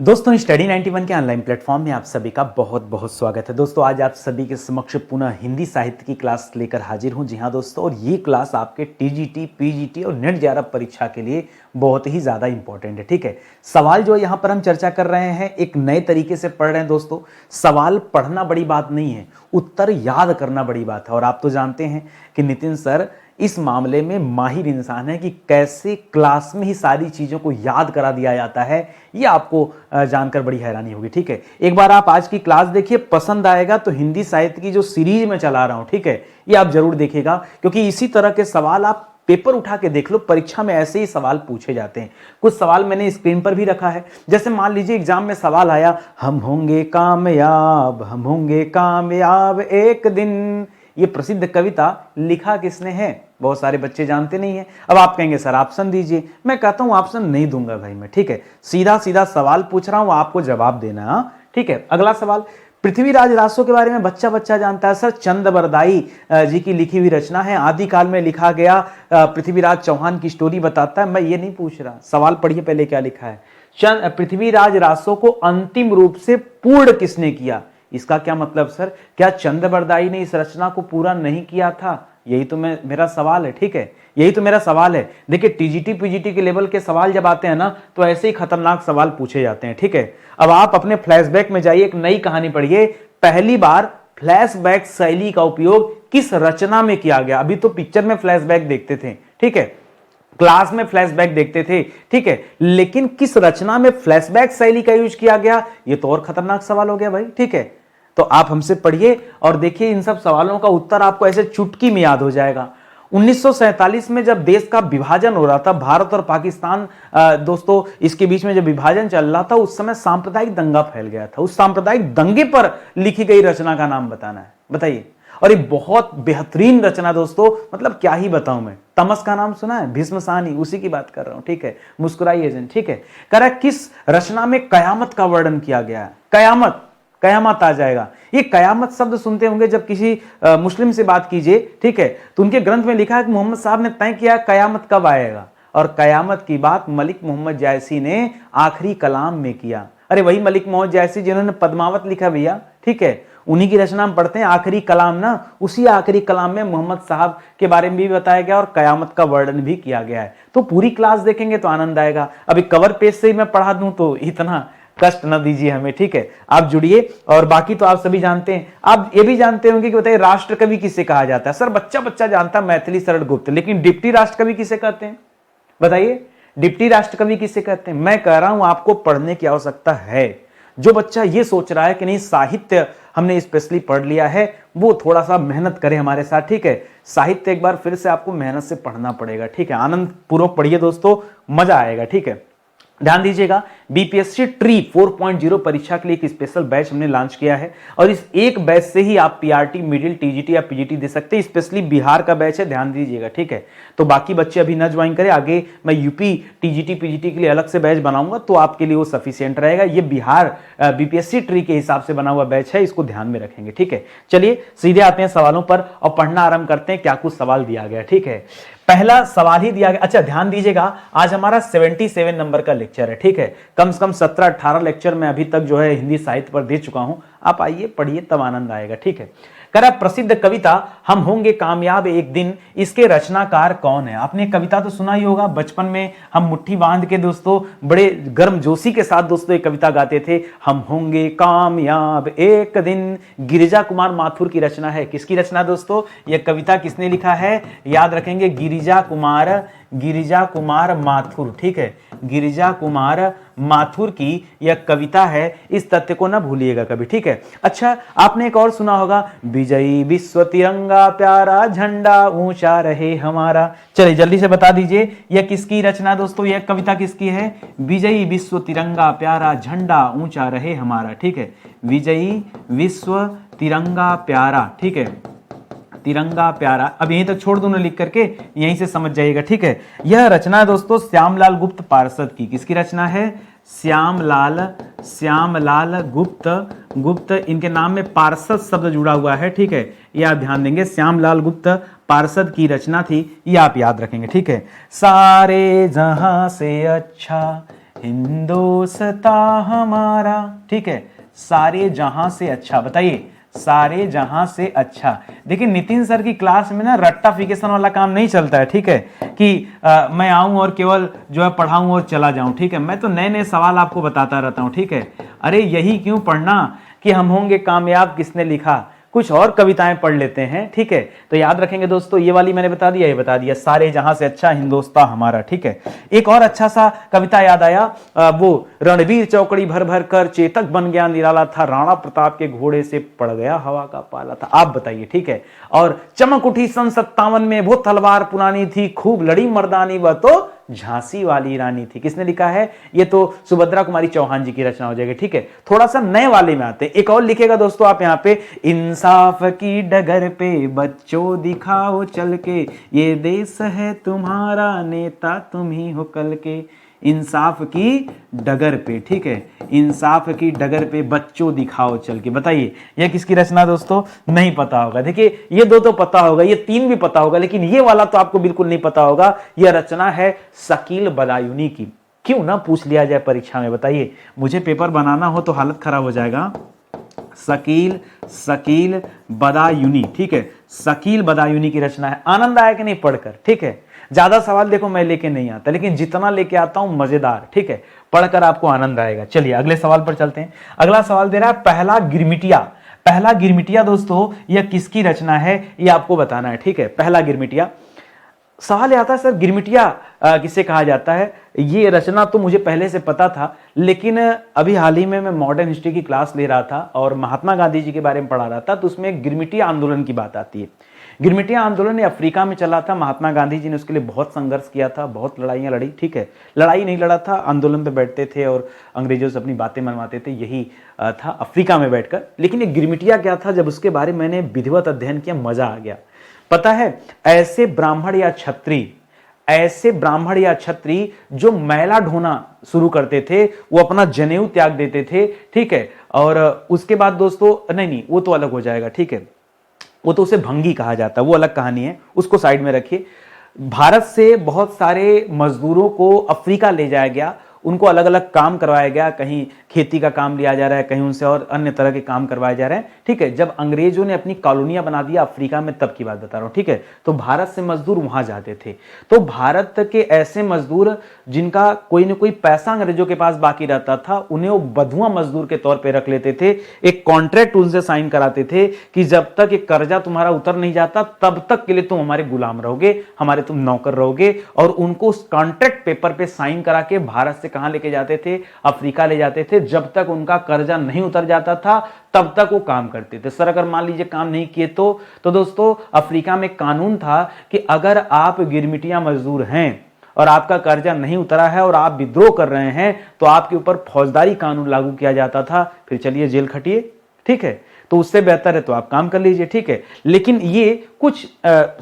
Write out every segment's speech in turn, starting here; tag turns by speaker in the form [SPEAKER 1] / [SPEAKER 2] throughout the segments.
[SPEAKER 1] दोस्तों स्टडी 91 के online platform में आप सभी का बहुत बहुत स्वागत है। दोस्तों आज आप सभी के समक्ष पुनः हिंदी साहित्य की क्लास लेकर हाजिर हूं। जी हां दोस्तों, और ये क्लास आपके टीजीटी, पीजीटी और नेट जेआरएफ परीक्षा के लिए बहुत ही ज़्यादा इंपॉर्टेंट है। ठीक है, सवाल जो यहाँ पर हम चर्चा कर रहे हैं एक नए तरीके से पढ़ रहे हैं। दोस्तों सवाल पढ़ना बड़ी बात नहीं है, उत्तर याद करना बड़ी बात है। और आप तो जानते हैं कि नितिन सर इस मामले में माहिर इंसान है कि कैसे क्लास में ही सारी चीज़ों को याद करा दिया जाता है। ये आपको जानकर बड़ी हैरानी होगी। ठीक है, एक बार आप आज की क्लास देखिए, पसंद आएगा तो हिंदी साहित्य की जो सीरीज में चला रहा हूं, ठीक है, ये आप जरूर देखिएगा, क्योंकि इसी तरह के सवाल आप पेपर उठा के देख लो, परीक्षा में ऐसे ही सवाल पूछे जाते हैं। कुछ सवाल मैंने स्क्रीन पर भी रखा है। जैसे मान लीजिए एग्जाम में सवाल आया, हम होंगे कामयाब, हम होंगे कामयाब एक दिन। ये प्रसिद्ध कविता लिखा किसने है? बहुत सारे बच्चे जानते नहीं है। अब आप कहेंगे सर ऑप्शन दीजिए, मैं कहता हूं ऑप्शन नहीं दूंगा भाई मैं। ठीक है, सीधा सीधा सवाल पूछ रहा हूं, आपको जवाब देना। ठीक है, अगला सवाल, पृथ्वीराज रासो के बारे में बच्चा बच्चा जानता है सर। चंद बरदाई जी की लिखी हुई रचना है, आदिकाल में लिखा गया, पृथ्वीराज चौहान की स्टोरी बताता है। मैं ये नहीं पूछ रहा, सवाल पढ़िए पहले क्या लिखा है। पृथ्वीराज रासो को अंतिम रूप से पूर्ण किसने किया? इसका क्या मतलब सर, क्या चंद बरदाई ने इस रचना को पूरा नहीं किया था? यही तो मेरा सवाल है। ठीक है, यही तो मेरा सवाल है। देखिए टीजीटी पीजीटी के लेवल के सवाल जब आते हैं ना, तो ऐसे ही खतरनाक सवाल पूछे जाते हैं। ठीक है, अब आप अपने फ्लैशबैक में जाइए, एक नई कहानी पढ़िए। पहली बार फ्लैशबैक शैली का उपयोग किस रचना में किया गया? अभी तो पिक्चर में फ्लैशबैक देखते थे, ठीक है, क्लास में फ्लैशबैक देखते थे, ठीक है, लेकिन किस रचना में फ्लैशबैक शैली का यूज किया गया? ये तो और खतरनाक सवाल हो गया भाई। ठीक है, तो आप हमसे पढ़िए और देखिए, इन सब सवालों का उत्तर आपको ऐसे चुटकी में याद हो जाएगा। 1947 में जब देश का विभाजन हो रहा था, भारत और पाकिस्तान, दोस्तों इसके बीच में जब विभाजन चल रहा था, उस समय सांप्रदायिक दंगा फैल गया था। उस सांप्रदायिक दंगे पर लिखी गई रचना का नाम बताना है, बताइए। और एक बहुत बेहतरीन रचना दोस्तों, मतलब क्या ही बताऊं मैं। तमस का नाम सुना है? भीष्म साहनी, उसी की बात कर रहा हूं। ठीक है, मुस्कुराइए जन। ठीक है, कह रहा है किस रचना में कयामत का वर्णन किया गया है? कयामत, कयामत आ जाएगा। ये कयामत शब्द सुनते होंगे जब किसी मुस्लिम से बात कीजिए, ठीक है, तो उनके ग्रंथ में लिखा है कि मोहम्मद साहब ने तय किया कयामत कब आएगा, और कयामत की बात मलिक मोहम्मद जायसी ने आखिरी कलाम में किया। अरे वही मलिक मोहम्मद जायसी जिन्होंने पद्मावत लिखा भैया, ठीक है, उन्हीं की रचना हम पढ़ते हैं, आखिरी कलाम ना। उसी आखिरी कलाम में मोहम्मद साहब के बारे में भी बताया गया और कयामत का वर्णन भी किया गया है। तो पूरी क्लास देखेंगे तो आनंद आएगा। अभी कवर पेज से ही मैं पढ़ा दूं तो इतना कष्ट न दीजिए हमें। ठीक है, आप जुड़िए। और बाकी तो आप सभी जानते हैं। आप ये भी जानते होंगे कि बताइए राष्ट्र कवि किसे कहा जाता है? सर बच्चा बच्चा जानता है, मैथिली शरण गुप्त, लेकिन डिप्टी राष्ट्र कवि किसे कहते हैं? बताइए, डिप्टी राष्ट्र कवि किसे कहते हैं? मैं कह रहा हूं आपको पढ़ने की आवश्यकता है। जो बच्चा ये सोच रहा है कि नहीं साहित्य हमने स्पेशली पढ़ लिया है, वो थोड़ा सा मेहनत करे हमारे साथ। ठीक है, साहित्य एक बार फिर से आपको मेहनत से पढ़ना पड़ेगा। ठीक है, आनंद पूर्वक पढ़िए दोस्तों, मजा आएगा। ठीक है, ध्यान दीजिएगा, बीपीएससी ट्री 4.0 परीक्षा के लिए एक स्पेशल बैच हमने लॉन्च किया है, और इस एक बैच से ही आप पीआरटी, मिडिल, टीजीटी या पीजीटी दे सकते हैं। स्पेशली बिहार का बैच है, ध्यान दीजिएगा। ठीक है, तो बाकी बच्चे अभी न ज्वाइन करें, आगे मैं यूपी टीजीटी पीजीटी के लिए अलग से बैच बनाऊंगा, तो आपके लिए वो सफिशियंट रहेगा। ये बिहार बीपीएससी ट्री के हिसाब से बना हुआ बैच है, इसको ध्यान में रखेंगे। ठीक है, चलिए सीधे आते हैं सवालों पर और पढ़ना आरंभ करते हैं। क्या कुछ सवाल दिया गया? ठीक है, पहला सवाल ही दिया गया। अच्छा ध्यान दीजिएगा, आज हमारा 77 नंबर का लेक्चर है। ठीक है, कम से कम 17-18 लेक्चर मैं अभी तक जो है हिंदी साहित्य पर दे चुका हूं। आप आइए पढ़िए, तब आनंद आएगा। ठीक है, कह रहा प्रसिद्ध कविता हम होंगे कामयाब एक दिन, इसके रचनाकार कौन है? आपने कविता तो सुना ही होगा, बचपन में हम मुट्ठी बांध के दोस्तों बड़े गर्मजोशी के साथ दोस्तों एक कविता गाते थे, हम होंगे कामयाब एक दिन। गिरिजा कुमार माथुर की रचना है। किसकी रचना दोस्तों? यह कविता किसने लिखा है? याद रखेंगे, गिरिजा कुमार माथुर। ठीक है, गिरिजा कुमार माथुर की यह कविता है, इस तथ्य को ना भूलिएगा कभी। ठीक है, अच्छा आपने एक और सुना होगा, विजयी विश्व तिरंगा प्यारा झंडा ऊंचा रहे हमारा। चलिए जल्दी से बता दीजिए, यह किसकी रचना दोस्तों? यह कविता किसकी है? विजयी विश्व तिरंगा प्यारा झंडा ऊंचा रहे हमारा। ठीक है, विजयी विश्व तिरंगा प्यारा। ठीक है, तिरंगा प्यारा। अब यहीं तक छोड़ दूं ना लिख करके, यहीं से समझ जाइएगा। ठीक है, यह रचना दोस्तों श्यामलाल गुप्त पार्षद की। किसकी रचना है? श्यामलाल गुप्त। इनके नाम में पार्षद शब्द जुड़ा हुआ है। ठीक है, ये आप ध्यान देंगे, श्यामलाल गुप्त पार्षद की रचना थी, ये आप याद रखेंगे। ठीक है, सारे जहां से अच्छा हिंदोस्ता हमारा, ठीक है, सारे जहां से अच्छा, बताइए सारे जहां से अच्छा। देखिए नितिन सर की क्लास में ना रट्टाफिकेशन वाला काम नहीं चलता है, ठीक है, कि मैं आऊं और केवल जो है पढ़ाऊं और चला जाऊं, ठीक है। मैं तो नए नए सवाल आपको बताता रहता हूं, ठीक है। अरे यही क्यों पढ़ना कि हम होंगे कामयाब किसने लिखा, कुछ और कविताएं पढ़ लेते हैं, ठीक है। तो याद रखेंगे दोस्तों, ये वाली मैंने बता दिया, ये बता दिया, सारे जहां से अच्छा हिंदोस्तां हमारा, ठीक है। एक और अच्छा सा कविता याद आया, वो रणवीर चौकड़ी भर भर कर चेतक बन गया निराला था, राणा प्रताप के घोड़े से पड़ गया हवा का पाला था। आप बताइए, ठीक है। और चमक उठी सन 57 में, वो तलवार पुरानी थी, खूब लड़ी मर्दानी, वह तो झांसी वाली रानी थी। किसने लिखा है? ये तो सुभद्रा कुमारी चौहान जी की रचना हो जाएगी, ठीक है। थोड़ा सा नए वाले में आते हैं, एक और लिखेगा दोस्तों आप यहाँ पे, इंसाफ की डगर पे बच्चों दिखाओ चल के, ये देश है तुम्हारा नेता तुम ही हो कल के। इंसाफ की डगर पे, ठीक है, इंसाफ की डगर पे बच्चों दिखाओ चल के। बताइए यह किसकी रचना दोस्तों? नहीं पता होगा। देखिए ये दो तो पता होगा, ये तीन भी पता होगा, लेकिन ये वाला तो आपको बिल्कुल नहीं पता होगा। यह रचना है शकील बदायूनी की। क्यों ना पूछ लिया जाए परीक्षा में, बताइए। मुझे पेपर बनाना हो तो हालत खराब हो जाएगा। शकील बदायूनी, ठीक है, शकील बदायूनी की रचना है। आनंद आया कि नहीं पढ़कर? ठीक है, ज्यादा सवाल देखो मैं लेके नहीं आता, लेकिन जितना लेके आता हूं मजेदार, ठीक है, पढ़कर आपको आनंद आएगा। चलिए अगले सवाल पर चलते हैं। अगला सवाल दे रहा है पहला गिरमिटिया। पहला गिरमिटिया दोस्तों यह किसकी रचना है ये आपको बताना है, ठीक है। पहला गिरमिटिया, सवाल आता है सर गिरमिटिया किसे कहा जाता है? ये रचना तो मुझे पहले से पता था, लेकिन अभी हाल ही में मैं मॉडर्न हिस्ट्री की क्लास ले रहा था और महात्मा गांधी जी के बारे में पढ़ा रहा था, तो उसमें गिरमिटिया आंदोलन की बात आती है। गिरमिटिया आंदोलन ये अफ्रीका में चला था। महात्मा गांधी जी ने उसके लिए बहुत संघर्ष किया था, बहुत लड़ाइयाँ लड़ी, ठीक है। लड़ाई नहीं लड़ा था, आंदोलन पे बैठते थे और अंग्रेजों से अपनी बातें मनवाते थे, यही था अफ्रीका में बैठकर। लेकिन ये गिरमिटिया क्या था, जब उसके बारे में मैंने विधिवत अध्ययन किया, मजा आ गया। पता है, ऐसे ब्राह्मण या क्षत्रिय जो मैला ढोना शुरू करते थे, वो अपना जनेऊ त्याग देते थे, ठीक है। और उसके बाद दोस्तों नहीं वो तो अलग हो जाएगा, ठीक है, वो तो उसे भंगी कहा जाता है, वो अलग कहानी है, उसको साइड में रखिए। भारत से बहुत सारे मजदूरों को अफ्रीका ले जाया गया, उनको अलग अलग काम करवाया गया, कहीं खेती का काम लिया जा रहा है, कहीं उनसे और अन्य तरह के काम करवाए जा रहे हैं, ठीक है। जब अंग्रेजों ने अपनी कॉलोनियां बना दिया अफ्रीका में, तब की बात बता रहा हूं, ठीक है। तो भारत से मजदूर वहां जाते थे। तो भारत के ऐसे मजदूर जिनका कोई ना कोई पैसा अंग्रेजों के पास बाकी रहता था, उन्हें वो बधुआ मजदूर के तौर पर रख लेते थे। एक कॉन्ट्रैक्ट उनसे साइन कराते थे कि जब तक ये कर्जा तुम्हारा उतर नहीं जाता, तब तक के लिए तुम हमारे गुलाम रहोगे, हमारे तुम नौकर रहोगे। और उनको उस कॉन्ट्रैक्ट पेपर पे साइन करा के भारत से कहां लेके जाते थे? अफ्रीका ले जाते थे। जब तक उनका कर्जा नहीं उतर जाता था, तब तक वो काम करते थे। सर अगर मान लीजिए काम नहीं किए तो दोस्तों अफ्रीका में कानून था कि अगर आप गिरमिटिया मजदूर हैं और आपका कर्जा नहीं उतरा है और आप विद्रोह कर रहे हैं, तो आपके ऊपर फौजदारी कानून लागू किया जाता था। फिर चलिए जेल खटिए, ठीक है। तो उससे बेहतर है तो आप काम कर लीजिए, ठीक है। लेकिन ये कुछ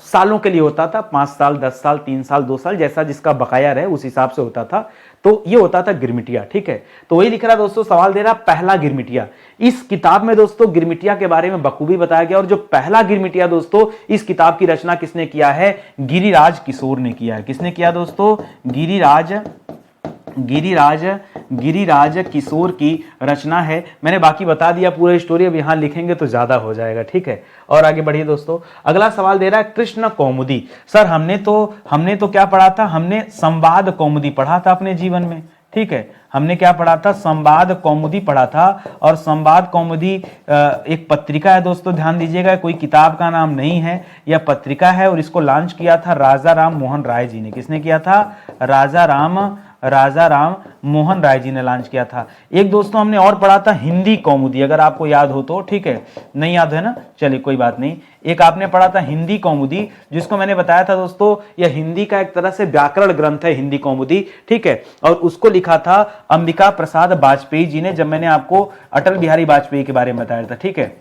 [SPEAKER 1] सालों के लिए होता था, 5 साल, 10 साल, 3 साल, 2 साल, जैसा जिसका बकाया रहे उस हिसाब से होता था। तो ये होता था गिरमिटिया, ठीक है। तो वही लिख रहा दोस्तों, सवाल दे रहा पहला गिरमिटिया। इस किताब में दोस्तों गिरमिटिया के बारे में बखूबी बताया गया। और जो पहला गिरमिटिया दोस्तों, इस किताब की रचना किसने किया है? गिरिराज किशोर ने किया है। किसने किया दोस्तों? गिरिराज किशोर की रचना है। मैंने बाकी बता दिया पूरा स्टोरी, अब यहां लिखेंगे तो ज्यादा हो जाएगा, ठीक है। और आगे बढ़िए दोस्तों। अगला सवाल दे रहा है कृष्ण कौमुदी। सर हमने तो क्या पढ़ा था? हमने संवाद कौमुदी पढ़ा था अपने जीवन में, ठीक है। हमने क्या पढ़ा था? संवाद कौमुदी पढ़ा था। और संवाद कौमुदी एक पत्रिका है दोस्तों, ध्यान दीजिएगा, कोई किताब का नाम नहीं है, यह पत्रिका है। और इसको लॉन्च किया था राजा राम मोहन राय जी ने। किसने किया था? राजा राम मोहन राय जी ने लॉन्च किया था। एक दोस्तों हमने और पढ़ा था हिंदी कौमुदी, अगर आपको याद हो तो, ठीक है। नहीं याद है ना, चलिए कोई बात नहीं। एक आपने पढ़ा था हिंदी कौमुदी, जिसको मैंने बताया था दोस्तों, यह हिंदी का एक तरह से व्याकरण ग्रंथ है हिंदी कौमुदी, ठीक है। और उसको लिखा था अंबिका प्रसाद वाजपेयी जी ने, जब मैंने आपको अटल बिहारी वाजपेयी के बारे में बताया था, ठीक है।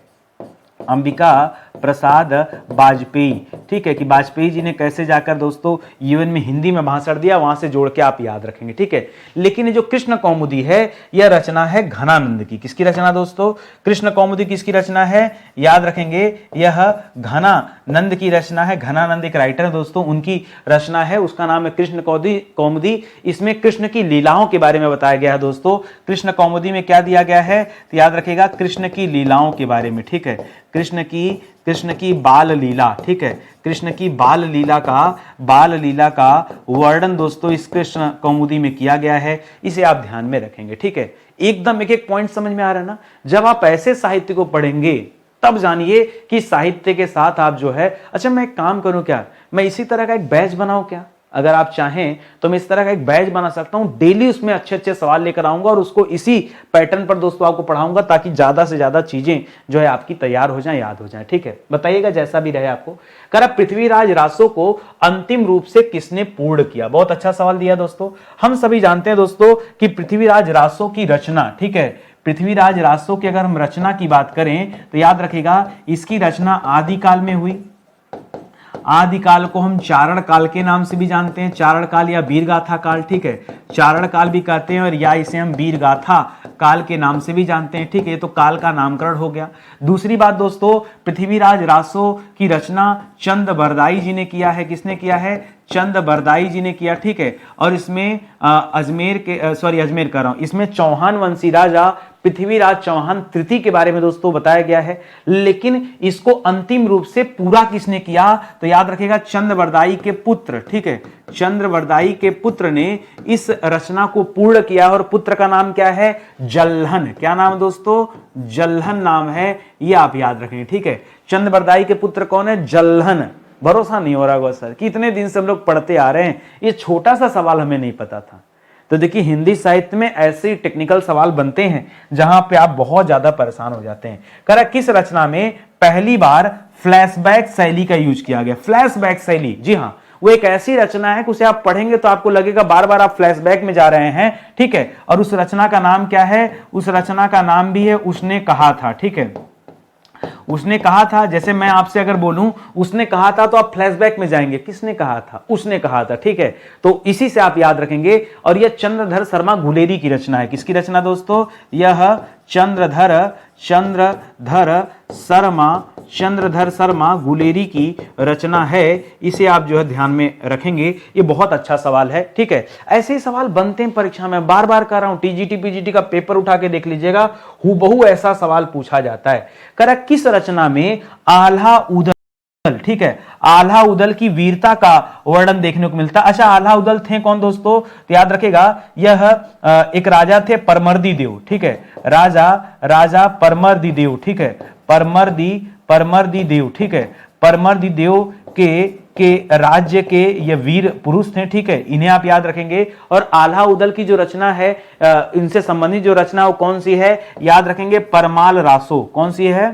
[SPEAKER 1] अंबिका प्रसाद वाजपेयी, ठीक है, कि वाजपेयी जी ने कैसे जाकर दोस्तों यूएन में हिंदी में भाषण दिया, वहां से जोड़ के आप याद रखेंगे, ठीक है। लेकिन ये जो कृष्ण कौमुदी है यह रचना है घनानंद की। किसकी रचना दोस्तों? कृष्ण कौमुदी किसकी रचना है? याद रखेंगे, यह घनानंद की रचना है। घनानंद एक राइटर है दोस्तों, उनकी रचना है, उसका नाम है कृष्ण कौमुदी। इसमें कृष्ण की लीलाओं के बारे में बताया गया है दोस्तों। कृष्ण कौमुदी में क्या दिया गया है? तो याद रखिएगा, कृष्ण की लीलाओं के बारे में, ठीक है। कृष्ण की बाल लीला, ठीक है, कृष्ण की बाल लीला का वर्णन दोस्तों इस कृष्ण कौमुदी में किया गया है। इसे आप ध्यान में रखेंगे, ठीक है। एकदम एक एक पॉइंट समझ में आ रहा है ना? जब आप ऐसे साहित्य को पढ़ेंगे तब जानिए कि साहित्य के साथ आप जो है, अच्छा मैं एक काम करूं क्या, मैं इसी तरह का एक बैच बनाऊं क्या? अगर आप चाहें तो मैं इस तरह का एक बैच बना सकता हूं, डेली उसमें अच्छे अच्छे सवाल लेकर आऊंगा और उसको इसी पैटर्न पर दोस्तों आपको पढ़ाऊंगा, ताकि ज्यादा से ज्यादा चीजें जो है आपकी तैयार हो जाएं, याद हो जाएं, ठीक है। बताइएगा जैसा भी रहे आपको। कर पृथ्वीराज रासो को अंतिम रूप से किसने पूर्ण किया? बहुत अच्छा सवाल दिया दोस्तों। हम सभी जानते हैं दोस्तों कि पृथ्वीराज रासो की रचना, ठीक है, पृथ्वीराज रासो की अगर हम रचना की बात करें तो याद रखिएगा, इसकी रचना आदिकाल में हुई। आदिकाल को हम चारण काल के नाम से भी जानते हैं, चारण काल या वीरगाथा काल, ठीक है, चारण काल भी कहते हैं और या इसे हम वीरगाथा काल के नाम से भी जानते हैं, ठीक है। ये तो काल का नामकरण हो गया। दूसरी बात दोस्तों, पृथ्वीराज रासो की रचना चंद बरदाई जी ने किया है। किसने किया है? चंद बरदाई जी ने किया, ठीक है। और इसमें अजमेर कर रहा हूं, इसमें चौहान वंशी राजा पृथ्वीराज चौहान तृतीय के बारे में दोस्तों बताया गया है। लेकिन इसको अंतिम रूप से पूरा किसने किया? तो याद रखिएगा, चंद्रबरदाई के पुत्र, ठीक है, चंद्रबरदाई के पुत्र ने इस रचना को पूर्ण किया। और पुत्र का नाम क्या है? जल्हन। क्या नाम दोस्तों? जल्हन नाम है, ये आप याद रखेंगे, ठीक है। चंद्रबरदाई के पुत्र कौन है? जल्हन। भरोसा नहीं हो रहा होगा सर कि इतने दिन से हम लोग पढ़ते आ रहे हैं, ये छोटा सा सवाल हमें नहीं पता था। तो देखिए, हिंदी साहित्य में ऐसे टेक्निकल सवाल बनते हैं जहां पे आप बहुत ज्यादा परेशान हो जाते हैं। करा किस रचना में पहली बार फ्लैशबैक शैली का यूज किया गया? फ्लैशबैक शैली, जी हां, वो एक ऐसी रचना है कि उसे आप पढ़ेंगे तो आपको लगेगा बार बार आप फ्लैशबैक में जा रहे हैं, ठीक है। और उस रचना का नाम क्या है? उस रचना का नाम भी है उसने कहा था, ठीक है। उसने कहा था, जैसे मैं आपसे अगर बोलूं उसने कहा था, तो आप फ्लैशबैक में जाएंगे, किसने कहा था? उसने कहा था, ठीक है। तो इसी से आप याद रखेंगे। और यह चंद्रधर शर्मा गुलेरी की रचना है। किसकी रचना दोस्तों? यह चंद्रधर शर्मा गुलेरी की रचना है। इसे आप जो है ध्यान में रखेंगे, ये बहुत अच्छा सवाल है, ठीक है। ऐसे ही सवाल बनते हैं परीक्षा में, बार बार कर रहा हूं, टीजीटी पीजीटी का पेपर उठा के देख लीजिएगा, हूबहू ऐसा सवाल पूछा जाता है। करा किस रचना में आल्हा उदल, ठीक है, आल्हा उदल की वीरता का वर्णन देखने को मिलता है। अच्छा, आल्हा उदल थे कौन दोस्तों? तो याद रखेगा, यह एक राजा थे परमर्दी देव, ठीक है, राजा परमर्दी देव, ठीक है, परमर्दी देव, ठीक है, परमर्दी देव के राज्य के ये वीर पुरुष थे, ठीक है, इन्हें आप याद रखेंगे। और आल्हा उदल की जो रचना है, इनसे संबंधित जो रचना वो कौन सी है? याद रखेंगे, परमाल रासो। कौन सी है?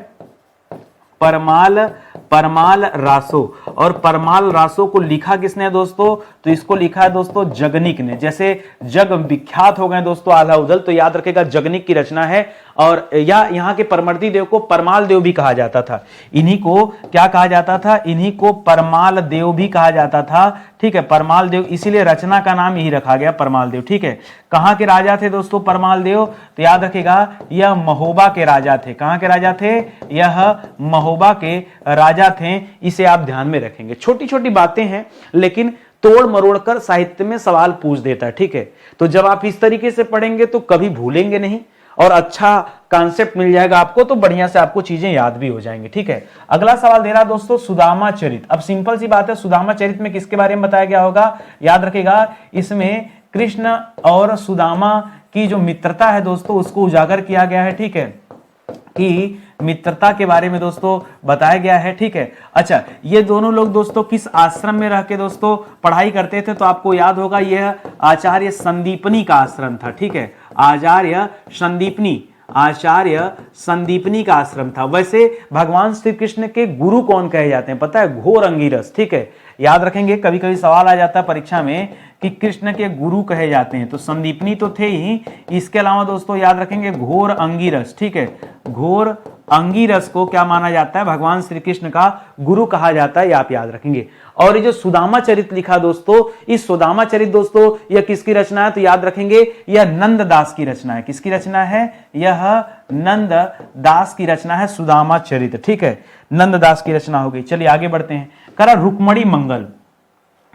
[SPEAKER 1] परमाल रासो। और परमाल रासो को लिखा किसने दोस्तों? तो इसको लिखा है दोस्तों जगनिक ने। जैसे जग विख्यात हो गए दोस्तों आल्हा उदल, तो याद रखेगा जगनिक की रचना है। और या यहाँ के परमर्दी देव को परमाल देव भी कहा जाता था। इन्हीं को क्या कहा जाता था? इन्हीं को परमाल देव भी कहा जाता था, ठीक है, परमाल देव, इसीलिए रचना का नाम यही रखा गया, परमाल देव, ठीक है। कहां के राजा थे दोस्तों परमाल देव? तो याद रखेगा, यह महोबा के राजा थे। कहां के राजा थे? यह महोबा के राजा थे। इसे आप ध्यान में रखेंगे। छोटी छोटी बातें हैं, लेकिन तोड़ मरोड़ कर साहित्य में सवाल पूछ देता है, ठीक है। तो जब आप इस तरीके से पढ़ेंगे तो कभी भूलेंगे नहीं और अच्छा कॉन्सेप्ट मिल जाएगा आपको, तो बढ़िया से आपको चीजें याद भी हो जाएंगी, ठीक है। अगला सवाल दे रहा दोस्तों सुदामा चरित। अब सिंपल सी बात है, सुदामा चरित में किसके बारे में बताया गया होगा? याद रखेगा, इसमें कृष्ण और सुदामा की जो मित्रता है दोस्तों उसको उजागर किया गया है, ठीक है, कि मित्रता के बारे में दोस्तों बताया गया है, ठीक है। अच्छा, ये दोनों लोग दोस्तों किस आश्रम में रह के दोस्तों पढ़ाई करते थे? तो आपको याद होगा, यह आचार्य संदीपनी का आश्रम था, ठीक है, आचार्य संदीपनी का आश्रम था। वैसे भगवान श्री कृष्ण के गुरु कौन कहे जाते हैं? पता है? घोर अंगिरस, ठीक है, याद रखेंगे। कभी कभी सवाल आ जाता है परीक्षा में कि कृष्ण के गुरु कहे जाते हैं, तो संदीपनी तो थे ही, इसके अलावा दोस्तों याद रखेंगे घोर अंगिरस, ठीक है, घोर अंगिरस को क्या माना जाता है, भगवान श्री कृष्ण का गुरु कहा जाता है, ये आप याद रखेंगे। और ये जो सुदामा चरित लिखा दोस्तों, इस सुदामा चरित दोस्तों यह किसकी रचना है, तो याद रखेंगे यह नंद दास की रचना है। किसकी रचना है, यह नंद दास की रचना है सुदामा चरित, ठीक है, नंद दास की रचना हो गई। चलिए आगे बढ़ते हैं। करा रुक्मणी मंगल,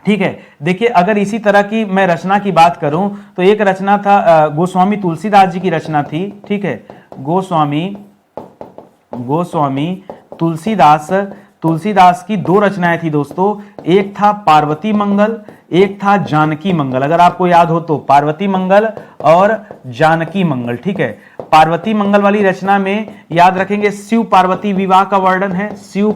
[SPEAKER 1] ठीक है। देखिए अगर इसी तरह की मैं रचना की बात करूं तो एक रचना था गोस्वामी तुलसीदास जी की रचना थी, ठीक है, गोस्वामी तुलसीदास की दो रचनाएं थी दोस्तों, एक था पार्वती मंगल, एक था जानकी मंगल। अगर आपको याद हो तो पार्वती मंगल और जानकी मंगल, ठीक है। पार्वती मंगल वाली रचना में याद रखेंगे शिव पार्वती विवाह का वर्णन है, शिव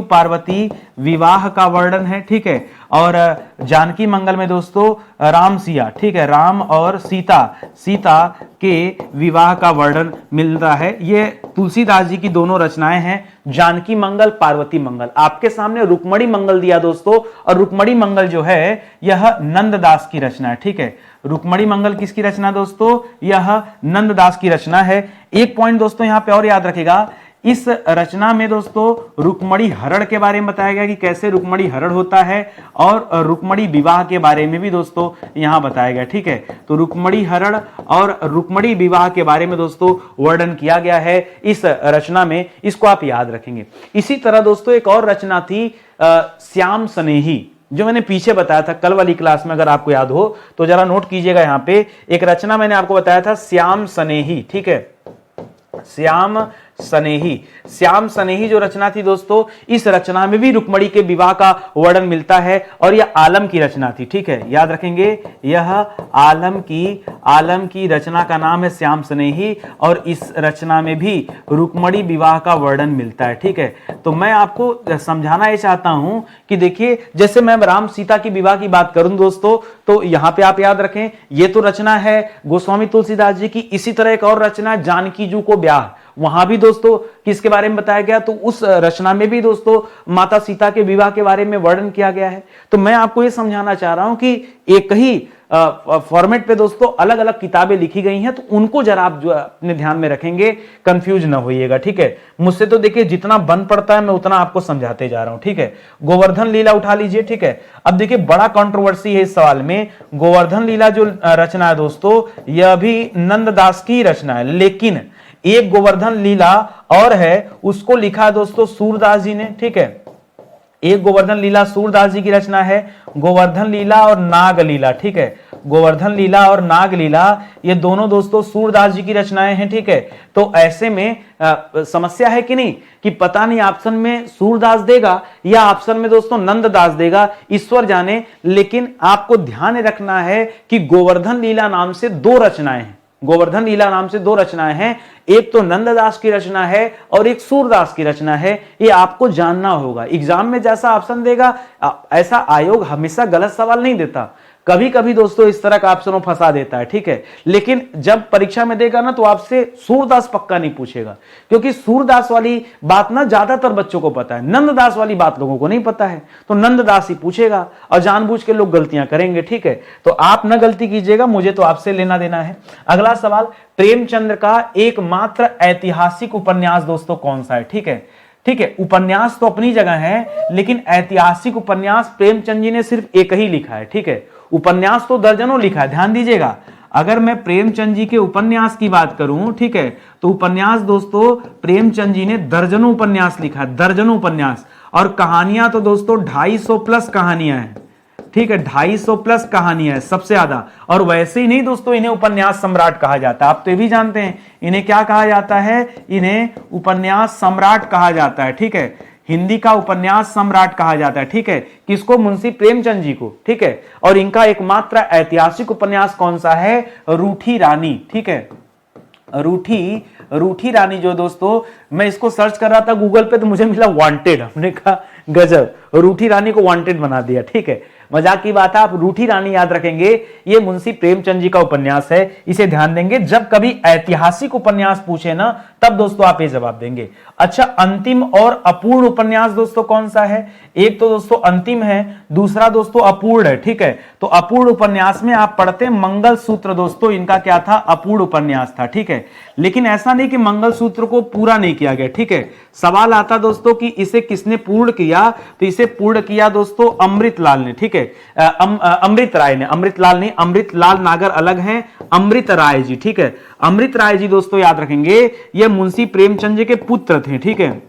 [SPEAKER 1] पार्वती विवाह का वर्णन है, ठीक है। और जानकी मंगल में दोस्तों राम सिया, ठीक है, राम और सीता के विवाह का वर्णन मिलता है। ये तुलसीदास जी की दोनों रचनाएं हैं, जानकी मंगल, पार्वती मंगल। आपके सामने रुक्मणी मंगल दिया दोस्तों, और रुक्मणी मंगल जो है यह नंददास की रचना है, ठीक है। रुक्मणी मंगल किसकी रचना दोस्तों, यह नंददास की रचना है। एक पॉइंट दोस्तों यहां पे और याद रखेगा, इस रचना में दोस्तों रुक्मणी हरण के बारे में बताया गया कि कैसे रुक्मणी हरण होता है, और रुक्मणी विवाह के बारे में भी दोस्तों यहां बताया गया, ठीक है। तो रुक्मणी हरण और रुक्मणी विवाह के बारे में दोस्तों वर्णन किया गया है इस रचना में, इसको आप याद रखेंगे। इसी तरह दोस्तों एक और रचना थी श्याम स्नेही, जो मैंने पीछे बताया था कल वाली क्लास में, अगर आपको याद हो तो जरा नोट कीजिएगा। यहां पे एक रचना मैंने आपको बताया था श्याम स्नेही, ठीक है, श्याम स्नेही जो रचना थी दोस्तों, इस रचना में भी रुक्मणी के विवाह का वर्णन मिलता है, और यह आलम की रचना थी, ठीक है, याद रखेंगे यह आलम की रचना का नाम है श्याम स्नेही, और इस रचना में भी रुक्मणी विवाह का वर्णन मिलता है, ठीक है। तो मैं आपको समझाना यह चाहता हूं कि देखिए जैसे मैं राम सीता की विवाह की बात करूं दोस्तों, तो यहां पे आप याद रखें ये तो रचना है गोस्वामी तुलसीदास जी की। इसी तरह एक और रचना जानकी जू को ब्याह, वहां भी दोस्तों किसके बारे में बताया गया, तो उस रचना में भी दोस्तों माता सीता के विवाह के बारे में वर्णन किया गया है। तो मैं आपको यह समझाना चाह रहा हूं कि एक ही फॉर्मेट पे दोस्तों अलग अलग किताबें लिखी गई हैं, तो उनको जरा आप जो अपने ध्यान में रखेंगे, कंफ्यूज ना होइएगा, ठीक है। मुझसे तो देखिए जितना बन पड़ता है मैं उतना आपको समझाते जा रहा हूं, ठीक है। गोवर्धन लीला उठा लीजिए, ठीक है। अब देखिए बड़ा कंट्रोवर्सी है इस सवाल में। गोवर्धन लीला जो रचना है दोस्तों, यह भी नंददास की रचना है, लेकिन एक गोवर्धन लीला और है, उसको लिखा दोस्तों सूरदास जी ने, ठीक है। एक गोवर्धन लीला सूरदास जी की रचना है, गोवर्धन लीला और नाग लीला, ठीक है। गोवर्धन लीला और नाग लीला ये दोनों दोस्तों सूरदास जी की रचनाएं हैं, ठीक है। तो ऐसे में समस्या है कि नहीं, कि पता नहीं ऑप्शन में सूरदास देगा या ऑप्शन में दोस्तों नंददास देगा, ईश्वर जाने। लेकिन आपको ध्यान रखना है कि गोवर्धन लीला नाम से दो रचनाएं हैं, गोवर्धन लीला नाम से दो रचनाएं हैं, एक तो नंददास की रचना है और एक सूरदास की रचना है। ये आपको जानना होगा। एग्जाम में जैसा ऑप्शन देगा ऐसा आयोग हमेशा गलत सवाल नहीं देता, कभी कभी दोस्तों इस तरह का ऑप्शन फंसा देता है, ठीक है। लेकिन जब परीक्षा में देगा ना तो आपसे सूरदास पक्का नहीं पूछेगा, क्योंकि सूरदास वाली बात ना ज्यादातर बच्चों को पता है, नंददास वाली बात लोगों को नहीं पता है, तो नंददास ही पूछेगा और जानबूझ के लोग गलतियां करेंगे, ठीक है। तो आप ना गलती कीजिएगा, मुझे तो आपसे लेना देना है। अगला सवाल, प्रेमचंद्र का एकमात्र ऐतिहासिक उपन्यास दोस्तों कौन सा है, ठीक है। ठीक है, उपन्यास तो अपनी जगह है, लेकिन ऐतिहासिक उपन्यास प्रेमचंद जी ने सिर्फ एक ही लिखा है, ठीक है। उपन्यास तो दर्जनों लिखा है, ध्यान दीजिएगा। अगर मैं प्रेमचंद जी के उपन्यास की बात करूं, ठीक है, तो उपन्यास दोस्तों प्रेमचंद जी ने दर्जनों उपन्यास लिखा है, दर्जनों उपन्यास। और कहानियां तो दोस्तों 250 प्लस कहानियां हैं, ठीक है, 250 प्लस कहानियां है, सबसे ज्यादा। और वैसे ही नहीं दोस्तों, इन्हें उपन्यास सम्राट कहा जाता है, आप तो ये भी जानते हैं इन्हें क्या कहा जाता है, इन्हें उपन्यास सम्राट कहा जाता है, ठीक है। हिंदी का उपन्यास सम्राट कहा जाता है, ठीक है, किसको, मुंशी प्रेमचंद जी को, ठीक है। और इनका एकमात्र ऐतिहासिक उपन्यास कौन सा है, रूठी रानी, ठीक है। रूठी रानी जो दोस्तों, मैं इसको सर्च कर रहा था गूगल पे तो मुझे मिला वांटेड, हमने कहा गजब, रूठी रानी को वांटेड बना दिया, ठीक है। मजाक की बात है, आप रूठी रानी याद रखेंगे, ये मुंशी प्रेमचंद जी का उपन्यास है, इसे ध्यान देंगे। जब कभी ऐतिहासिक उपन्यास पूछे ना, तब दोस्तों आप ये जवाब देंगे। अच्छा, अंतिम और अपूर्ण उपन्यास दोस्तों कौन सा है? एक तो दोस्तों अंतिम है, दूसरा दोस्तों अपूर्ण है, ठीक है। तो अपूर्ण उपन्यास में आप पढ़ते हैं मंगलसूत्र, दोस्तों इनका क्या था? अपूर्ण उपन्यास था, ठीक है। लेकिन ऐसा नहीं कि मंगलसूत्र को पूरा नहीं किया गया, ठीक है। सवाल आता दोस्तों कि इसे किसने पूर्ण किया, तो इसे पूर्ण किया दोस्तों अमृतलाल ने, ठीक है। अमृत राय ने, अमृतलाल नहीं, अमृतलाल नागर अलग हैं, अमृत राय जी, ठीक है। अमृत राय जी दोस्तों याद रखेंगे, ये मुंशी प्रेमचंद जी के पुत्र थे, ठीक है।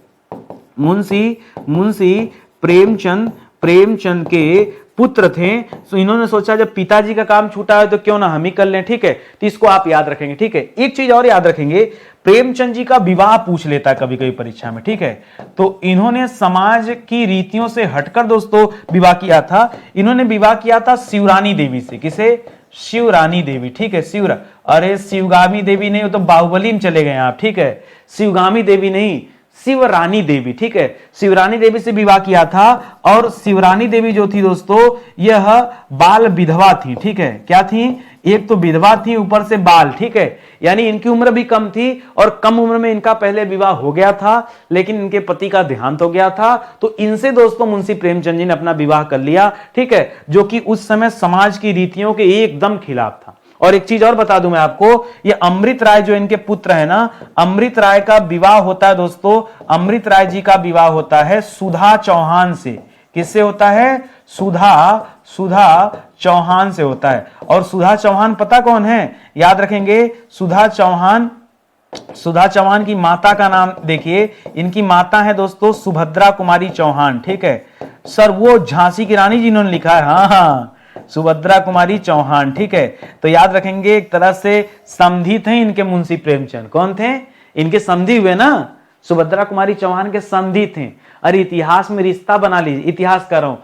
[SPEAKER 1] मुंशी प्रेमचंद के पुत्र थे। तो इन्होंने सोचा जब पिताजी का काम छूटा है तो क्यों ना हम ही कर लें, ठीक है। तो इसको आप याद रखेंगे, ठीक है। एक चीज और याद रखेंगे, प्रेमचंद जी का विवाह पूछ लेता है कभी कभी परीक्षा में, ठीक है। तो इन्होंने समाज की रीतियों से हटकर दोस्तों विवाह किया था। इन्होंने विवाह किया था शिवरानी देवी से। किसे? शिवरानी देवी, ठीक है। अरे शिवगामी देवी नहीं, वो तो बाहुबली में चले गए आप, ठीक है। शिवगामी देवी नहीं, शिवरानी देवी, ठीक है। शिवरानी देवी से विवाह किया था। और शिवरानी देवी जो थी दोस्तों, यह बाल विधवा थी, ठीक है। क्या थी? एक तो विधवा थी, ऊपर से बाल, ठीक है। यानी इनकी उम्र भी कम थी और कम उम्र में इनका पहले विवाह हो गया था, लेकिन इनके पति का देहांत हो गया था। तो इनसे दोस्तों मुंशी प्रेमचंद जी ने अपना विवाह कर लिया, ठीक है, जो कि उस समय समाज की रीतियों के एकदम खिलाफ था। और एक चीज और बता दूं मैं आपको, ये अमृत राय जो इनके पुत्र है ना, अमृत राय का विवाह होता है दोस्तों, अमृत राय जी का विवाह होता है सुधा चौहान से। किससे होता है? सुधा चौहान से होता है। और सुधा चौहान पता कौन है? याद रखेंगे, सुधा चौहान की माता का नाम देखिए, इनकी माता है दोस्तों सुभद्रा कुमारी चौहान, ठीक है। सर वो झांसी की रानी जिन्होंने लिखा है, हाँ, सुभद्रा कुमारी चौहान, ठीक है। तो याद रखेंगे, एक तरह से समधी थे इनके मुंशी प्रेमचंद। कौन थे? इनके समधी हुए ना, सुभद्रा कुमारी चौहान के समधी थे। अरे इतिहास में रिश्ता बना लीजिए, इतिहास कर रहा हूं,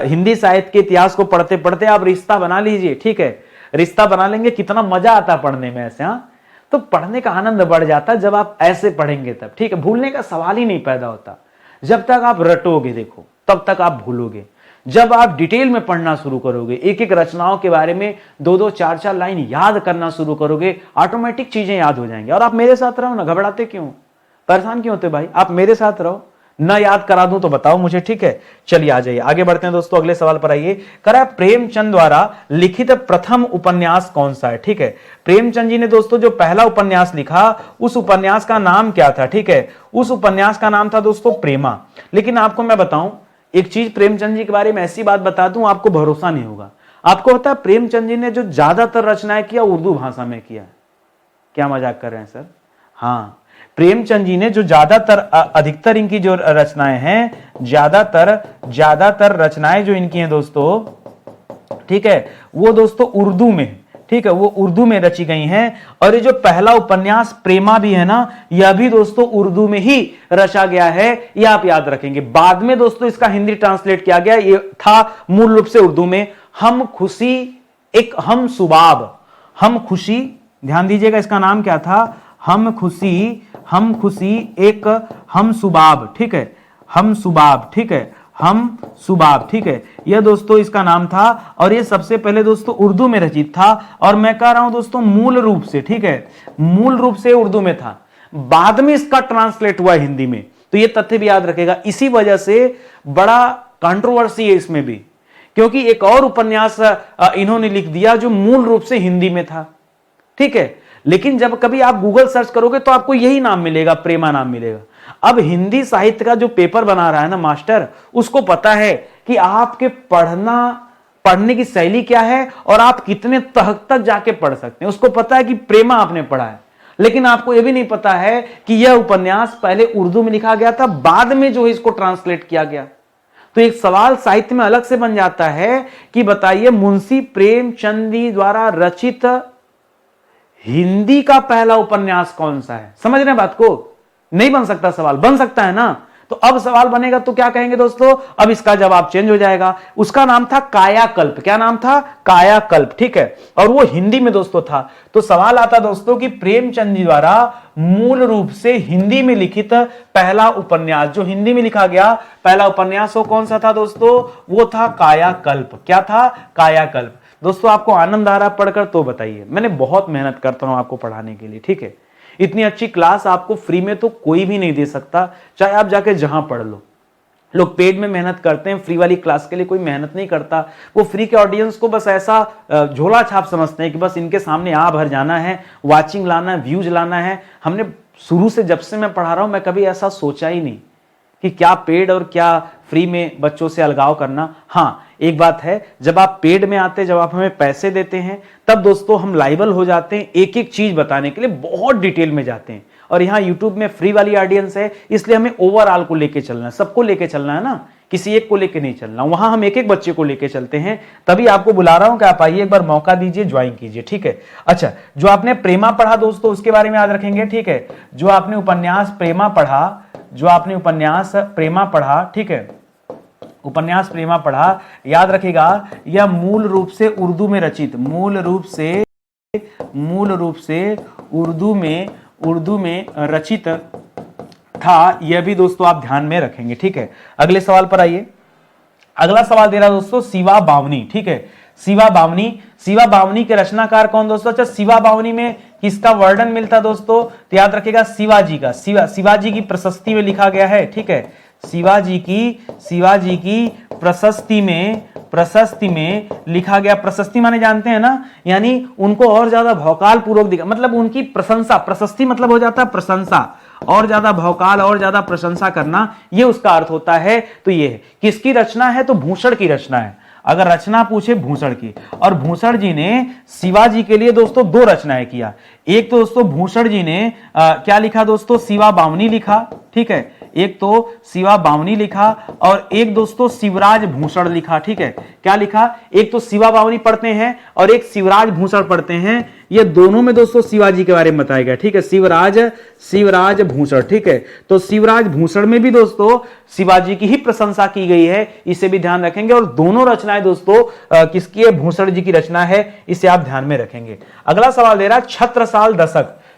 [SPEAKER 1] हिंदी साहित्य के इतिहास को पढ़ते पढ़ते आप रिश्ता बना लीजिए, ठीक है। रिश्ता बना लेंगे, कितना मजा आता पढ़ने में ऐसे, हाँ। तो पढ़ने का आनंद बढ़ जाता जब आप ऐसे पढ़ेंगे तब, ठीक है। भूलने का सवाल ही नहीं पैदा होता। जब तक आप रटोगे, देखो, तब तक आप भूलोगे। जब आप डिटेल में पढ़ना शुरू करोगे, एक एक रचनाओं के बारे में 2-2, 4-4 लाइन याद करना शुरू करोगे, ऑटोमेटिक चीजें याद हो जाएंगी। और आप मेरे साथ रहो ना, घबराते क्यों, परेशान क्यों होते भाई? आप मेरे साथ रहो ना, याद करा दूं तो बताओ मुझे, ठीक है। चलिए आ जाइए, आगे बढ़ते हैं दोस्तों, अगले सवाल पर आइए। करा प्रेमचंद द्वारा लिखित प्रथम उपन्यास कौन सा है, ठीक है। प्रेमचंद जी ने दोस्तों जो पहला उपन्यास लिखा, उस उपन्यास का नाम क्या था, ठीक है। उस उपन्यास का नाम था दोस्तों प्रेमा। लेकिन आपको मैं बताऊं एक चीज, प्रेमचंद जी के बारे में ऐसी बात बता दूं, आपको भरोसा नहीं होगा। आपको पता है प्रेमचंद जी ने जो ज्यादातर रचनाएं किया उर्दू भाषा में किया। क्या मजाक कर रहे हैं सर? हाँ, प्रेमचंद जी ने जो ज्यादातर अधिकतर इनकी जो रचनाएं हैं, ज्यादातर रचनाएं जो इनकी हैं दोस्तों, ठीक है, वो दोस्तों उर्दू में, ठीक है, वो उर्दू में रची गई हैं। और ये जो पहला उपन्यास प्रेमा भी है ना, यह भी दोस्तों उर्दू में ही रचा गया है, ये आप याद रखेंगे। बाद में दोस्तों इसका हिंदी ट्रांसलेट किया गया, ये था मूल रूप से उर्दू में। हम खुशी एक हम खुशी, ध्यान दीजिएगा, इसका नाम क्या था? हम खुशी एक हम सुबाब, ठीक है, हम सुबाब, ठीक है। यह दोस्तों इसका नाम था। और ये सबसे पहले दोस्तों उर्दू में रचित था। और मैं कह रहा हूं दोस्तों मूल रूप से, ठीक है, मूल रूप से उर्दू में था, बाद में इसका ट्रांसलेट हुआ हिंदी में। तो ये तथ्य भी याद रखेगा। इसी वजह से बड़ा कंट्रोवर्सी है इसमें भी, क्योंकि एक और उपन्यास इन्होंने लिख दिया जो मूल रूप से हिंदी में था, ठीक है। लेकिन जब कभी आप गूगल सर्च करोगे तो आपको यही नाम मिलेगा, प्रेमा नाम मिलेगा। अब हिंदी साहित्य का जो पेपर बना रहा है ना मास्टर, उसको पता है कि आपके पढ़ने की शैली क्या है और आप कितने तह तक जाके पढ़ सकते हैं। उसको पता है कि प्रेमा आपने पढ़ा है, लेकिन आपको यह भी नहीं पता है कि यह उपन्यास पहले उर्दू में लिखा गया था, बाद में जो है इसको ट्रांसलेट किया गया। तो एक सवाल साहित्य में अलग से बन जाता है कि बताइए मुंशी प्रेमचंद द्वारा रचित हिंदी का पहला उपन्यास कौन सा है? समझ रहे हैं बात को? नहीं बन सकता सवाल, बन सकता है ना? तो अब सवाल बनेगा तो क्या कहेंगे दोस्तों, अब इसका जवाब चेंज हो जाएगा। उसका नाम था कायाकल्प। क्या नाम था, कायाकल्प, ठीक है, और वो हिंदी में दोस्तों था। तो सवाल आता दोस्तों कि प्रेमचंद जी द्वारा मूल रूप से हिंदी में लिखित पहला उपन्यास, जो हिंदी में लिखा गया पहला उपन्यास, वो कौन सा था दोस्तों, वो था कायाकल्प। क्या था, कायाकल्प। दोस्तों आपको आनंद आ रहा पढ़कर तो बताइए, मैंने बहुत मेहनत करता हूं आपको पढ़ाने के लिए, ठीक है। इतनी अच्छी क्लास आपको फ्री में तो कोई भी नहीं दे सकता, चाहे आप जाके जहां पढ़ लो। लोग पेड में मेहनत करते हैं, फ्री वाली क्लास के लिए कोई मेहनत नहीं करता। वो फ्री के ऑडियंस को बस ऐसा झोला छाप समझते हैं कि बस इनके सामने आ भर जाना है, वाचिंग लाना है, व्यूज लाना है। हमने शुरू से जब से मैं पढ़ा रहा हूं, मैं कभी ऐसा सोचा ही नहीं कि क्या पेड और क्या फ्री में बच्चों से अलगाव करना। हाँ, एक बात है, जब आप पेड में आते हैं, जब आप हमें पैसे देते हैं, तब दोस्तों हम लाइबल हो जाते हैं, एक एक चीज बताने के लिए बहुत डिटेल में जाते हैं। और यहाँ यूट्यूब में फ्री वाली ऑडियंस है, इसलिए हमें ओवरऑल को लेके चलना है, सबको लेके चलना है ना, किसी एक को लेके नहीं चलना। वहां हम एक एक बच्चे को लेके चलते हैं, तभी आपको बुला रहा हूं कि आप आइए, एक बार मौका दीजिए, ज्वाइन कीजिए, ठीक है। अच्छा, जो आपने प्रेमा पढ़ा दोस्तों, उसके बारे में याद रखेंगे, ठीक है। जो आपने उपन्यास प्रेमा पढ़ा, जो आपने उपन्यास प्रेमा पढ़ा, ठीक है, उपन्यास प्रेमा पढ़ा, याद रखिएगा, यह मूल रूप से उर्दू में रचित, मूल रूप से उर्दू में रचित था। यह भी दोस्तों आप ध्यान में रखेंगे, ठीक है। अगले सवाल पर आइए। अगला सवाल दे रहा दोस्तों शिवा बावनी, ठीक है। शिवा बावनी के रचनाकार कौन दोस्तों। अच्छा, शिवा बावनी में किसका वर्णन मिलता दोस्तों, तो याद रखिएगा शिवाजी का। शिवाजी की प्रशस्ति में लिखा गया है, ठीक है। शिवाजी की प्रशस्ति में लिखा गया। प्रशस्ति माने जानते हैं ना, यानी उनको और ज्यादा भौकाल पूर्वक दिखा, मतलब उनकी प्रशंसा। प्रशस्ति मतलब हो जाता है प्रशंसा, और ज्यादा भौकाल, और ज्यादा प्रशंसा करना, ये उसका अर्थ होता है। तो ये है किसकी रचना है, तो भूषण की रचना है। अगर रचना पूछे भूषण की, और भूषण जी ने शिवाजी के लिए दोस्तों दो रचनाएं किया। एक तो दोस्तों भूषण जी ने क्या लिखा दोस्तों, शिवा बावनी लिखा, ठीक है। एक तो शिवा बावनी लिखा, और एक दोस्तों शिवराज भूषण लिखा, ठीक है। क्या लिखा, एक तो शिवा बावनी पढ़ते हैं और एक शिवराज भूषण पढ़ते हैं। ये दोनों में दोस्तों शिवाजी के बारे में बताया गया, ठीक है। शिवराज भूषण, ठीक है। तो शिवराज भूषण में भी दोस्तों शिवाजी की ही प्रशंसा की गई है, इसे भी ध्यान रखेंगे। और दोनों रचनाएं दोस्तों किसकी है, भूषण जी की रचना है, इसे आप ध्यान में रखेंगे। अगला सवाल दे रहा है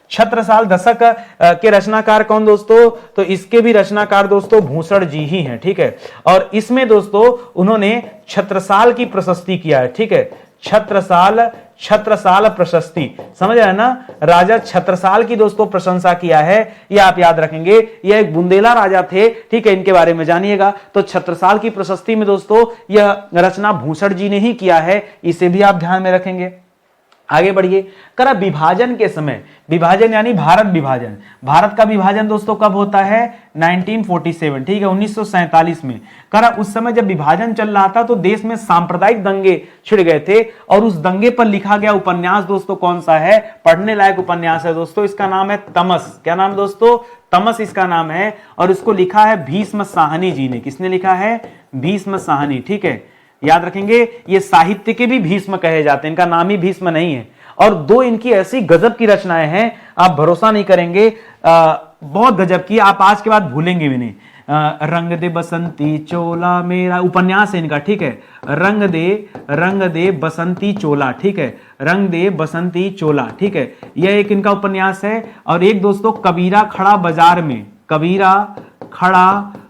[SPEAKER 1] छत्रसाल दशक के रचनाकार कौन दोस्तों, तो इसके भी रचनाकार दोस्तों भूषण जी ही हैं, ठीक है। और इसमें दोस्तों उन्होंने छत्रसाल की प्रशस्ति किया है, ठीक है। छत्रसाल प्रशस्ति, समझ रहे हैं ना, राजा छत्रसाल की दोस्तों प्रशंसा किया है, यह आप याद रखेंगे। यह एक बुंदेला राजा थे, ठीक है, इनके बारे में जानिएगा। तो छत्रसाल की प्रशस्ति में दोस्तों यह रचना भूषण जी ने ही किया है, इसे भी आप ध्यान में रखेंगे। आगे बढ़िए। करा विभाजन के समय, विभाजन यानी भारत विभाजन, भारत का विभाजन दोस्तों कब होता है, 1947, ठीक है, 1947 में। करा उस समय जब विभाजन चल रहा था तो देश में सांप्रदायिक दंगे छिड़ गए थे, और उस दंगे पर लिखा गया उपन्यास दोस्तों कौन सा है, पढ़ने लायक उपन्यास है दोस्तों, इसका नाम है तमस। क्या नाम दोस्तों, तमस इसका नाम है। और इसको लिखा है भीष्म साहनी जी ने। किसने लिखा है, भीष्म साहनी, ठीक है। याद रखेंगे, ये साहित्य के भी भीष्म कहे जाते हैं, इनका नाम ही भीष्म नहीं है। और दो इनकी ऐसी गजब की रचनाएं हैं, आप भरोसा नहीं करेंगे, बहुत गजब की, आप आज के बाद भूलेंगे भी नहीं। रंग दे बसंती चोला मेरा उपन्यास है इनका, ठीक है। रंग दे बसंती चोला, ठीक है, रंग दे बसंती चोला, ठीक है, यह एक इनका उपन्यास है। और एक दोस्तों कबीरा खड़ा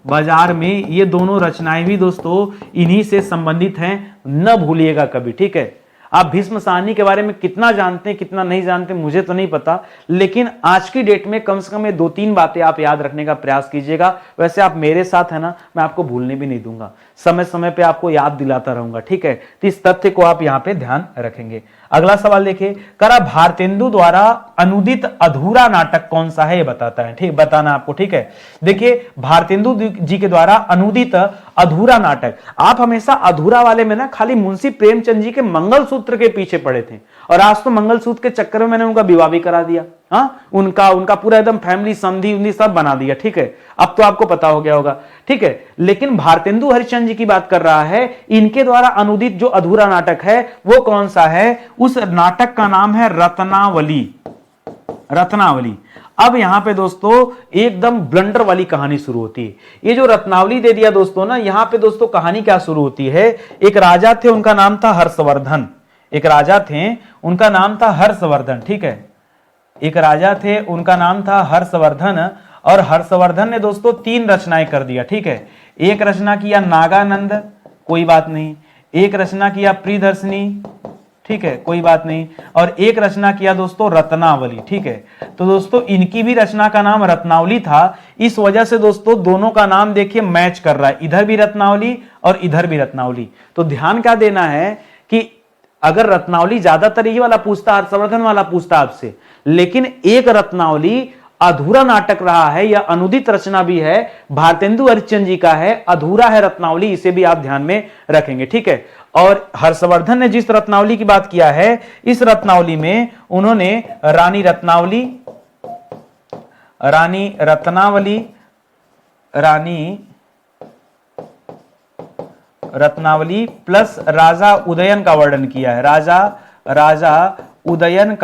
[SPEAKER 1] बाजार में, ये दोनों रचनाएं भी दोस्तों इन्हीं से संबंधित हैं, न भूलिएगा कभी, ठीक है। आप भीष्म साहनी के बारे में कितना जानते हैं कितना नहीं जानते मुझे तो नहीं पता, लेकिन आज की डेट में कम से कम ये 2-3 बातें आप याद रखने का प्रयास कीजिएगा। वैसे आप मेरे साथ है ना, मैं आपको भूलने भी नहीं दूंगा, समय समय पे आपको याद दिलाता रहूंगा, ठीक है। तो इस तथ्य को आप यहाँ पे ध्यान रखेंगे। अगला सवाल देखिए, करा भारतेंदु द्वारा अनुदित अधूरा नाटक कौन सा है, ये बताता है, ठीक, बताना आपको, ठीक है। देखिए भारतेंदु जी के द्वारा अनुदित अधूरा नाटक, आप हमेशा अधूरा वाले में ना खाली मुंशी प्रेमचंद जी के मंगलसूत्र के पीछे पड़े थे, और आज तो मंगलसूत्र के चक्कर में मैंने उनका विवाह भी करा दिया। हाँ, उनका पूरा एकदम फैमिली संधि उन्धी सब बना दिया, ठीक है। अब तो आपको पता हो गया होगा, ठीक है। लेकिन भारतेंदु हरिश्चंद्र जी की बात कर रहा है, इनके द्वारा अनुदित जो अधूरा नाटक है वो कौन सा है, उस नाटक का नाम है रत्नावली। रत्नावली। अब यहां पे दोस्तों एकदम ब्लंडर वाली कहानी शुरू होती है। ये जो रत्नावली दे दिया दोस्तों ना, यहां पे दोस्तों कहानी क्या शुरू होती है। एक राजा थे, उनका नाम था हर्षवर्धन। एक राजा थे, उनका नाम था हर्षवर्धन, ठीक है। एक राजा थे, उनका नाम था हर्षवर्धन, और हर्षवर्धन ने दोस्तों 3 रचनाएं कर दिया, ठीक है। एक रचना किया नागानंद, कोई बात नहीं। एक रचना किया प्रियदर्शनी, ठीक है, कोई बात नहीं। और एक रचना किया दोस्तों रत्नावली, ठीक है। तो दोस्तों इनकी भी रचना का नाम रत्नावली था। इस वजह से दोस्तों दोनों का नाम देखिए मैच कर रहा है, इधर भी रत्नावली और इधर भी रत्नावली। तो ध्यान क्या देना है कि अगर रत्नावली ज्यादातर ये वाला पूछता, हर्षवर्धन वाला पूछता आपसे, लेकिन एक रत्नावली अधूरा नाटक रहा है या अनुदित रचना भी है, भारतेंदु हरिश्चंद्र जी का है, अधूरा है रत्नावली, इसे भी आप ध्यान में रखेंगे, ठीक है। और हर्षवर्धन ने जिस रत्नावली की बात किया है, इस रत्नावली में उन्होंने रानी रत्नावली प्लस राजा उदयन का वर्णन किया है। राजा उदयन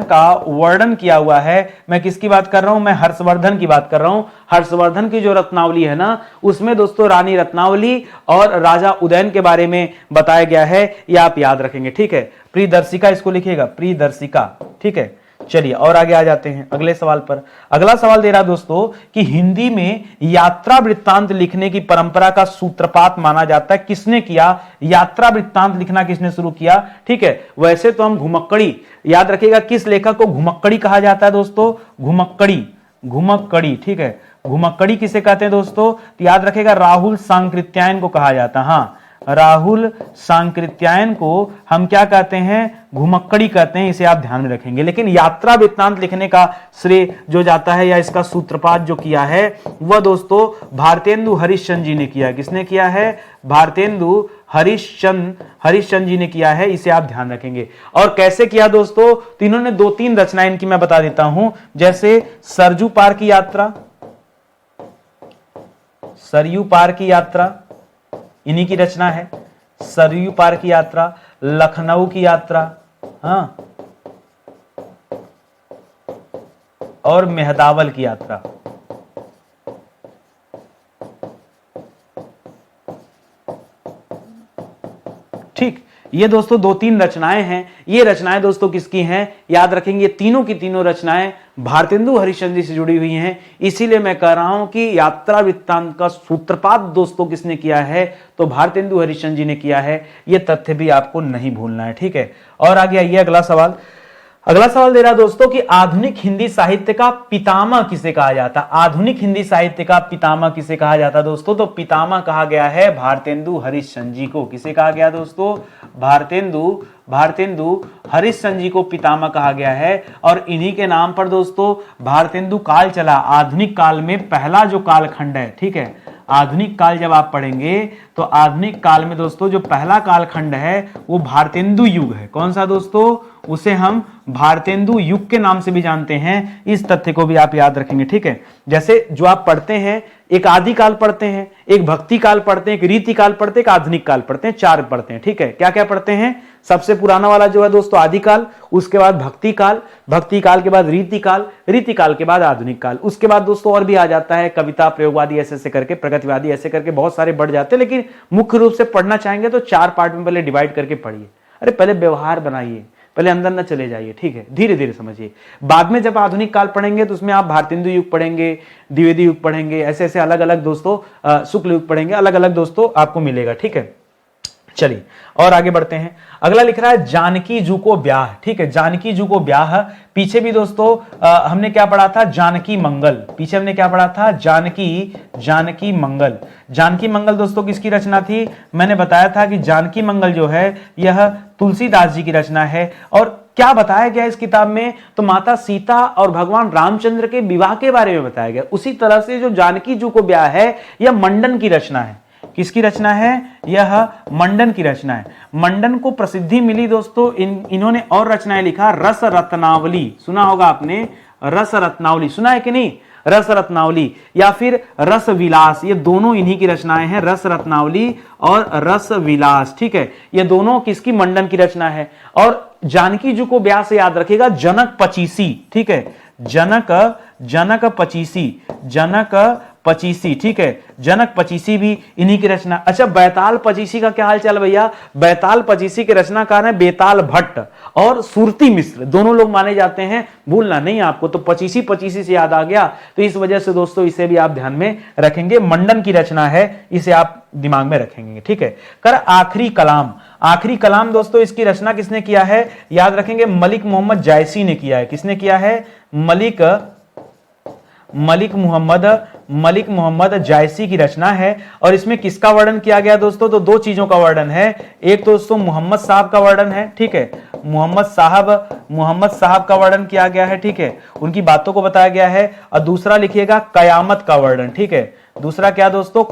[SPEAKER 1] का वर्णन किया हुआ है। मैं किसकी बात कर रहा हूं? मैं हर्षवर्धन की बात कर रहा हूं। हर्षवर्धन की जो रत्नावली है ना, उसमें दोस्तों रानी रत्नावली और राजा उदयन के बारे में बताया गया है, ये आप याद रखेंगे, ठीक है। प्रियदर्शिका इसको लिखिएगा, प्रियदर्शिका, ठीक है। चलिए और आगे आ जाते हैं अगले सवाल पर। अगला सवाल दे रहा दोस्तों कि हिंदी में यात्रा वृत्तांत लिखने की परंपरा का सूत्रपात माना जाता है, किसने किया? यात्रा वृत्तांत लिखना किसने शुरू किया? ठीक है, वैसे तो हम घुमक्कड़ी, याद रखिएगा किस लेखक को घुमक्कड़ी कहा जाता है दोस्तों? घुमक्कड़ी, ठीक है। घुमक्कड़ी किसे कहते हैं दोस्तों? तो याद रखिएगा राहुल सांकृत्यायन को कहा जाता है। हाँ, राहुल सांकृत्यायन को हम क्या कहते हैं? घुमक्कड़ी कहते हैं, इसे आप ध्यान में रखेंगे। लेकिन यात्रा वृत्तांत लिखने का श्रेय जो जाता है या इसका सूत्रपात जो किया है वह दोस्तों भारतेंदु हरिश्चंद्र जी ने किया है। किसने किया है? भारतेंदु हरिश्चंद्र जी ने किया है, इसे आप ध्यान रखेंगे। और कैसे किया दोस्तों? तो इन्होंने 2-3 रचनाएं इनकी मैं बता देता हूं, जैसे सरयू पार की यात्रा, इन्हीं की रचना है। सरयू पार की यात्रा, लखनऊ की यात्रा, हाँ, और मेहदावल की यात्रा। ठीक, ये दोस्तों 2-3 रचनाएं हैं। ये रचनाएं दोस्तों किसकी हैं? याद रखेंगे तीनों की तीनों रचनाएं भारतेंदु हरिश्चंद्र जी से जुड़ी हुई हैं। इसीलिए मैं कह रहा हूं कि यात्रा वृत्तांत का सूत्रपात दोस्तों किसने किया है? तो भारतेंदु हरिश्चंद्र जी ने किया है। यह तथ्य भी आपको नहीं भूलना है, ठीक है। और आगे आइए अगला सवाल। अगला सवाल दे रहा दोस्तों कि आधुनिक हिंदी साहित्य का पितामह किसे कहा जाता? आधुनिक हिंदी साहित्य का पितामह किसे कहा जाता दोस्तों? तो पितामह कहा गया है भारतेंदु हरिश्चंद्र जी को। किसे कहा गया दोस्तों? भारतेंदु हरिश्चंद्र जी को पितामह कहा गया है। और इन्हीं के नाम पर दोस्तों भारतेंदु काल चला। आधुनिक काल में पहला जो कालखंड है, ठीक है, आधुनिक काल जब आप पढ़ेंगे तो आधुनिक काल में दोस्तों जो पहला कालखंड है वो भारतेंदु युग है। कौन सा दोस्तों? उसे हम भारतेंदु युग के नाम से भी जानते हैं। इस तथ्य को भी आप याद रखेंगे, ठीक है। जैसे जो आप पढ़ते हैं, एक आदि काल पढ़ते हैं, एक भक्ति काल पढ़ते हैं, एक रीति काल पढ़ते हैं, एक आधुनिक काल पढ़ते हैं, 4 पढ़ते हैं, ठीक है। क्या क्या पढ़ते हैं? सबसे पुराना वाला जो है दोस्तों आदि काल, उसके बाद भक्ति काल के बाद रीति काल के बाद आधुनिक काल। उसके बाद दोस्तों और भी आ जाता है कविता, प्रयोगवादी, ऐसे करके, प्रगतिवादी, ऐसे करके बहुत सारे बढ़ जाते हैं। लेकिन मुख्य रूप से पढ़ना चाहेंगे तो 4 पार्ट में पहले डिवाइड करके पढ़िए। अरे पहले व्यवहार बनाइए, पहले अंदर न चले जाइए, ठीक है, धीरे धीरे समझिए। बाद में जब आधुनिक काल पढ़ेंगे तो उसमें आप भारतेंदु युग पढ़ेंगे, द्विवेदी युग पढ़ेंगे, ऐसे ऐसे अलग अलग दोस्तों, शुक्ल युग पढ़ेंगे, अलग अलग दोस्तों आपको मिलेगा, ठीक है। चलिए और आगे बढ़ते हैं। अगला लिख रहा है जानकी जू को ब्याह, ठीक है, जानकी जू को ब्याह। पीछे भी दोस्तों हमने क्या पढ़ा था? जानकी मंगल। पीछे हमने क्या पढ़ा था? जानकी मंगल दोस्तों किसकी रचना थी? मैंने बताया था कि जानकी मंगल जो है यह तुलसीदास जी की रचना है। और क्या बताया गया इस किताब में? तो माता सीता और भगवान रामचंद्र के विवाह के बारे में बताया गया। उसी तरह से जो जानकी जू को ब्याह है यह मंडन की रचना है। किसकी रचना है? यह मंडन की रचना है। मंडन को प्रसिद्धि मिली दोस्तों, इन्होंने और रचनाएं लिखा। रस रत्नावली सुना होगा आपने, रस रत्नावली सुना है कि नहीं? रस रत्नावली या फिर रस विलास, ये दोनों इन्हीं की रचनाएं हैं, रस रत्नावली और रस विलास। ठीक है, ये दोनों किसकी, मंडन की रचना है। और जानकी जी को ब्याह से याद रखेगा जनक पचीसी। ठीक है, जनक पचीसी। ठीक है, जनक पचीसी भी इन्हीं की रचना। अच्छा, बैताल पचीसी का क्या हाल चाल भैया? बैताल पचीसी के रचनाकार हैं बेताल भट्ट और सुरती मिश्र, दोनों लोग माने जाते हैं, भूलना नहीं आपको। तो पचीसी पचीसी से याद आ गया, तो इस वजह से दोस्तों इसे भी आप ध्यान में रखेंगे, मंडन की रचना है, इसे आप दिमाग में रखेंगे। ठीक है, कर आखिरी कलाम। आखिरी कलाम दोस्तों इसकी रचना किसने किया है? याद रखेंगे मलिक मोहम्मद जायसी ने किया है। किसने किया है? मलिक मोहम्मद जायसी की रचना है। और इसमें किसका वर्णन किया गया दोस्तों? तो दो चीजों का वर्णन है। एक तो दोस्तों मोहम्मद साहब का वर्णन है। ठीक है, मोहम्मद साहब का वर्णन किया गया है। ठीक है, उनकी बातों को बताया गया है। और दूसरा लिखिएगा कयामत का वर्णन। ठीक है, दूसरा क्या दोस्तों?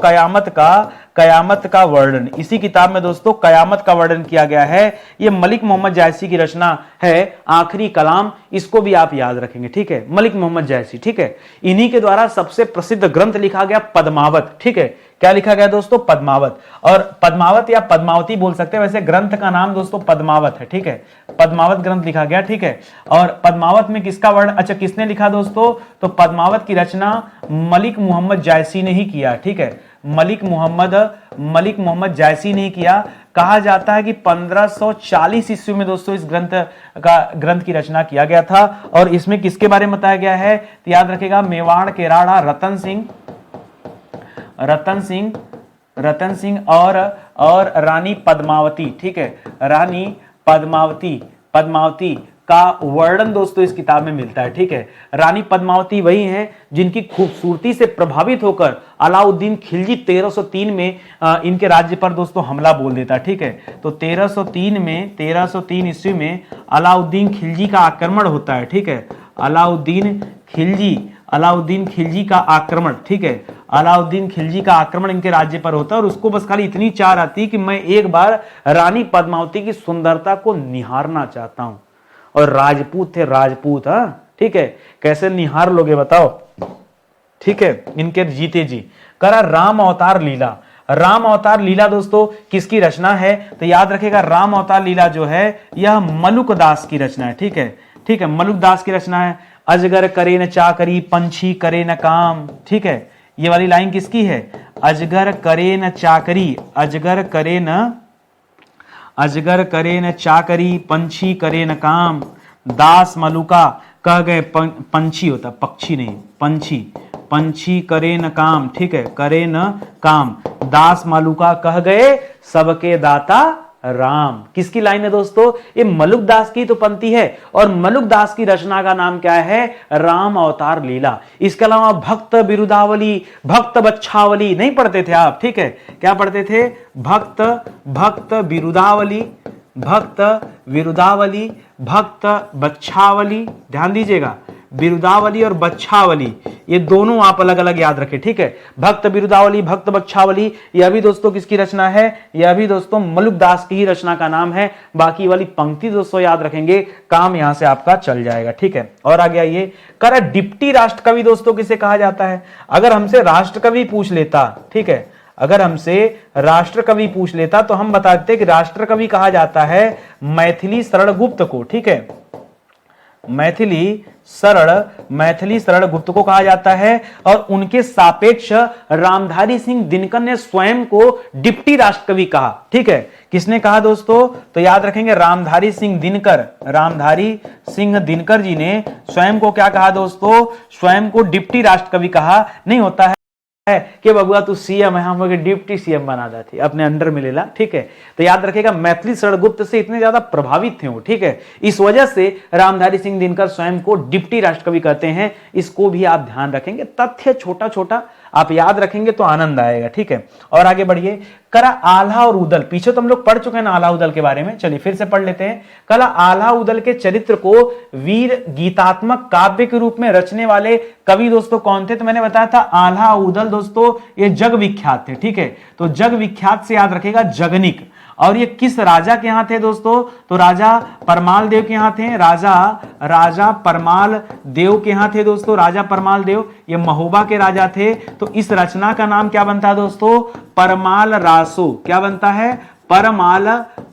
[SPEAKER 1] कयामत का वर्णन। इसी किताब में दोस्तों कयामत का वर्णन किया गया है। ये मलिक मोहम्मद जायसी की रचना है, आखिरी कलाम, इसको भी आप याद रखेंगे। ठीक है, मलिक मोहम्मद जायसी। ठीक है, इन्हीं के द्वारा सबसे प्रसिद्ध ग्रंथ लिखा गया पद्मावत। ठीक है, क्या लिखा गया दोस्तों? पद्मावत। और पद्मावत या पद्मावती बोल सकते हैं, वैसे ग्रंथ का नाम दोस्तों पद्मावत है। ठीक है, पद्मावत ग्रंथ लिखा गया। ठीक है, और पद्मावत में किसका वर्णन, अच्छा किसने लिखा दोस्तों? तो पद्मावत की रचना मलिक मोहम्मद जायसी ने ही किया। ठीक है, मलिक मोहम्मद जायसी ने किया। कहा जाता है कि 1540 ईस्वी में दोस्तों इस ग्रंथ की रचना किया गया था। और इसमें किसके बारे में बताया गया है? तो याद रखेगा मेवाड़ के राणा रतन सिंह और रानी पद्मावती। ठीक है, रानी पद्मावती का वर्णन दोस्तों इस किताब में मिलता है। ठीक है, रानी पद्मावती वही हैं जिनकी खूबसूरती से प्रभावित होकर अलाउद्दीन खिलजी 1303 में इनके राज्य पर दोस्तों हमला बोल देता है। ठीक है, तो 1303 ईस्वी में अलाउद्दीन खिलजी का आक्रमण होता है। ठीक है, अलाउद्दीन खिलजी का आक्रमण। ठीक है, अलाउद्दीन खिलजी का आक्रमण इनके राज्य पर होता है और उसको बस खाली इतनी चाह आती कि मैं एक बार रानी पद्मावती की सुंदरता को निहारना चाहता हूं। और राजपूत थे, राजपूत। हाँ, ठीक है, कैसे निहार लोगे बताओ? ठीक है, इनके जीते जी। करा राम अवतार लीला दोस्तों किसकी रचना है? तो याद रखेगा राम अवतार लीला जो है यह मलुक दास की रचना है। ठीक है, मलुक दास की रचना है। अजगर करे न चाकरी, पंछी करे न काम। ठीक है, ये वाली लाइन किसकी है? अजगर करे न चाकरी, पंछी करे न काम, दास मलुका कह गए। पंछी होता, पक्षी नहीं, पंछी करे न काम। ठीक है, करे न काम, दास मलुका कह गए सबके दाता राम। किसकी लाइन है दोस्तों? ये मलुक दास की तो पंक्ति है। और मलुक दास की रचना का नाम क्या है? राम अवतार लीला। इसके अलावा भक्त बिरुदावली, भक्त बच्छावली नहीं पढ़ते थे आप? ठीक है, क्या पढ़ते थे? भक्त बिरुदावली, भक्त बच्छावली। ध्यान दीजिएगा, बिरुदावली और बच्छावली ये दोनों आप अलग अलग याद रखें। ठीक है, भक्त बिरुदावली, भक्त बच्छावली, यह भी दोस्तों किसकी रचना है? यह भी दोस्तों मलुक दास की ही रचना का नाम है। बाकी वाली पंक्ति दोस्तों याद रखेंगे, काम यहां से आपका चल जाएगा। ठीक है, और आ गया ये कर डिप्टी राष्ट्र कवि दोस्तों किसे कहा जाता है? अगर हमसे राष्ट्र कवि पूछ लेता, ठीक है, अगर हमसे राष्ट्र कवि पूछ लेता तो हम बताते कि राष्ट्र कवि कहा जाता है मैथिली शरण गुप्त को। ठीक है, मैथिली शरण गुप्त को कहा जाता है। और उनके सापेक्ष रामधारी सिंह दिनकर ने स्वयं को डिप्टी राष्ट्र कवि कहा। ठीक है, किसने कहा दोस्तों? तो याद रखेंगे रामधारी सिंह दिनकर जी ने स्वयं को क्या कहा दोस्तों? स्वयं को डिप्टी राष्ट्र कवि कहा। नहीं होता है कि बबुआ तू सीएम है, हम डिप्टी सीएम बना देते अपने अंडर में लेला। ठीक है, तो याद रखेगा मैथिली शरण गुप्त से इतने ज्यादा प्रभावित थे वो। ठीक है, इस वजह से रामधारी सिंह दिनकर स्वयं को डिप्टी राष्ट्र कवि कहते हैं। इसको भी आप ध्यान रखेंगे, तथ्य छोटा छोटा आप याद रखेंगे तो आनंद आएगा। ठीक है, और आगे बढ़िए। कला आल्हा और उदल, पीछे तो हम लोग पढ़ चुके हैं ना आल्हा उदल के बारे में, चलिए फिर से पढ़ लेते हैं। कला आल्हा उदल के चरित्र को वीर गीतात्मक काव्य के रूप में रचने वाले कवि दोस्तों कौन थे? तो मैंने बताया था आल्हा उदल दोस्तों ये जग विख्यात थे। ठीक है, तो जग विख्यात से याद रखेगा जगनिक। और ये किस राजा के यहाँ थे दोस्तों? तो राजा परमाल देव के यहाँ थे। राजा परमाल देव के यहाँ थे दोस्तों, राजा परमाल देव, ये महोबा के राजा थे। तो इस रचना का नाम क्या बनता है दोस्तों? परमाल रासो। क्या बनता है?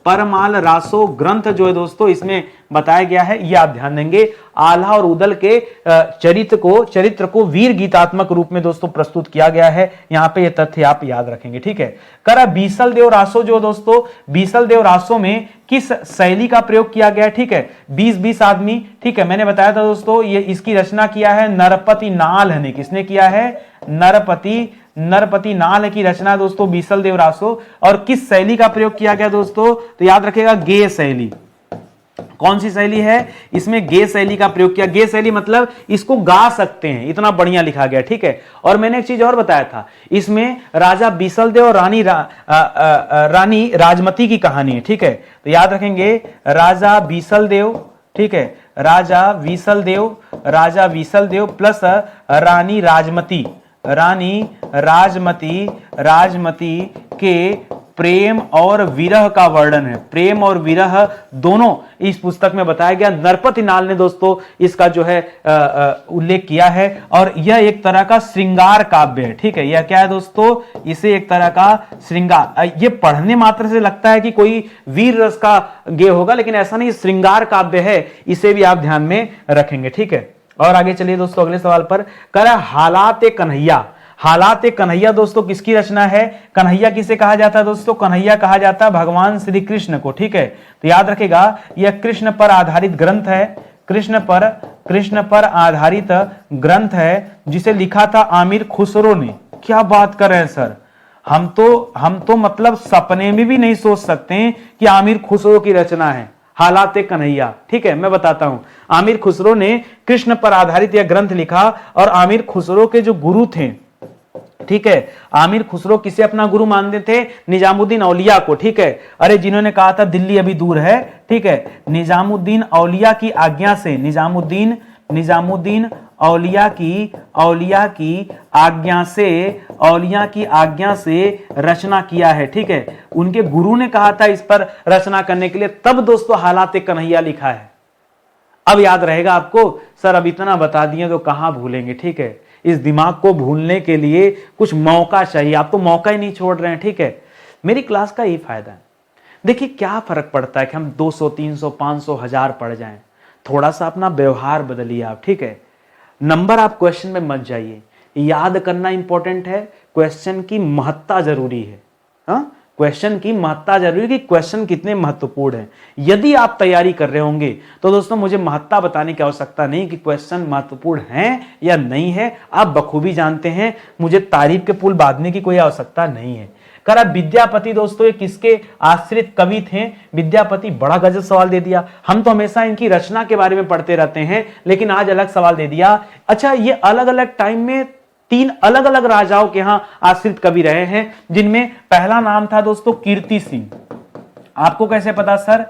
[SPEAKER 1] परमाल रासो ग्रंथ जो है दोस्तों इसमें बताया गया है। ये आप ध्यान देंगे। आल्हा और उदल के चरित्र को वीर गीतात्मक रूप में दोस्तों प्रस्तुत किया गया है। यहां पे ये तथ्य आप याद रखेंगे, ठीक है। करा बीसल देव रासो जो दोस्तों, बीसल देव रासो में किस शैली का प्रयोग किया गया है? ठीक है, 20-20 आदमी, ठीक है। मैंने बताया था दोस्तों ये इसकी रचना किया है नरपति नाल ने। किसने किया है? नरपति नाल की रचना दोस्तों बीसल देव रासो। और किस शैली का प्रयोग किया गया दोस्तों? तो याद रखिएगा गेय शैली। कौन सी शैली है? इसमें गेय शैली का प्रयोग किया। गेय शैली मतलब इसको गा सकते हैं, इतना बढ़िया लिखा गया, ठीक है। और मैंने एक चीज और बताया था, इसमें राजा बीसल देव और रानी राजमती की कहानी है, ठीक है। तो याद रखेंगे राजा बीसल देव, ठीक है, राजा बीसल देव प्लस रानी राजमती के प्रेम और विरह का वर्णन है। प्रेम और विरह दोनों इस पुस्तक में बताया गया। नरपति नाल ने दोस्तों इसका जो है उल्लेख किया है। और यह एक तरह का श्रृंगार काव्य है, ठीक है। यह क्या है दोस्तों? इसे एक तरह का श्रृंगार, ये पढ़ने मात्र से लगता है कि कोई वीर रस का गेय होगा, लेकिन ऐसा नहीं, श्रृंगार काव्य है। इसे भी आप ध्यान में रखेंगे, ठीक है। और आगे चलिए दोस्तों अगले सवाल पर। कह हालात कन्हैया दोस्तों किसकी रचना है? कन्हैया किसे कहा जाता है दोस्तों? कन्हैया कहा जाता है भगवान श्री कृष्ण को, ठीक है। तो याद रखेगा यह कृष्ण पर आधारित ग्रंथ है। कृष्ण पर आधारित ग्रंथ है जिसे लिखा था आमिर खुसरो ने। क्या बात कर रहे हैं सर, हम तो मतलब सपने में भी नहीं सोच सकते कि आमिर खुसरो की रचना है हालात कन्हैया, ठीक है। मैं बताता हूं, आमिर खुसरो ने कृष्ण पर आधारित यह ग्रंथ लिखा। और आमिर खुसरो के जो गुरु थे, ठीक है, आमिर खुसरो किसे अपना गुरु मानते थे? निजामुद्दीन औलिया को, ठीक है। अरे जिन्होंने कहा था दिल्ली अभी दूर है, ठीक है, निजामुद्दीन औलिया की आज्ञा से, निजामुद्दीन औलिया की आज्ञा से रचना किया है, ठीक है। उनके गुरु ने कहा था इस पर रचना करने के लिए, तब दोस्तों हालात कन्हैया लिखा है। अब याद रहेगा आपको? सर अब इतना बता दिए तो कहां भूलेंगे, ठीक है। इस दिमाग को भूलने के लिए कुछ मौका चाहिए, आप तो मौका ही नहीं छोड़ रहे हैं, ठीक है। मेरी क्लास का यही फायदा है। देखिए क्या फर्क पड़ता है कि हम 200, 300, 500, 1000 पढ़ जाएं। थोड़ा सा अपना व्यवहार बदलिए आप, ठीक है। नंबर आप क्वेश्चन में मत जाइए, याद करना इंपॉर्टेंट है, क्वेश्चन की महत्ता जरूरी है। हाँ, क्वेश्चन की महत्ता जरूरी है कि क्वेश्चन कितने महत्वपूर्ण है। यदि आप तैयारी कर रहे होंगे तो दोस्तों मुझे महत्ता बताने की आवश्यकता नहीं कि क्वेश्चन महत्वपूर्ण है या नहीं है, आप बखूबी जानते हैं। मुझे तारीफ के पुल बांधने की कोई आवश्यकता नहीं है। करा विद्यापति दोस्तों ये किसके आश्रित कवि थे? विद्यापति, बड़ा गजब सवाल दे दिया। हम तो हमेशा इनकी रचना के बारे में पढ़ते रहते हैं, लेकिन आज अलग सवाल दे दिया। अच्छा, ये अलग अलग टाइम में 3 अलग अलग राजाओं के यहां आश्रित कवि रहे हैं, जिनमें पहला नाम था दोस्तों कीर्ति सिंह। आपको कैसे पता सर?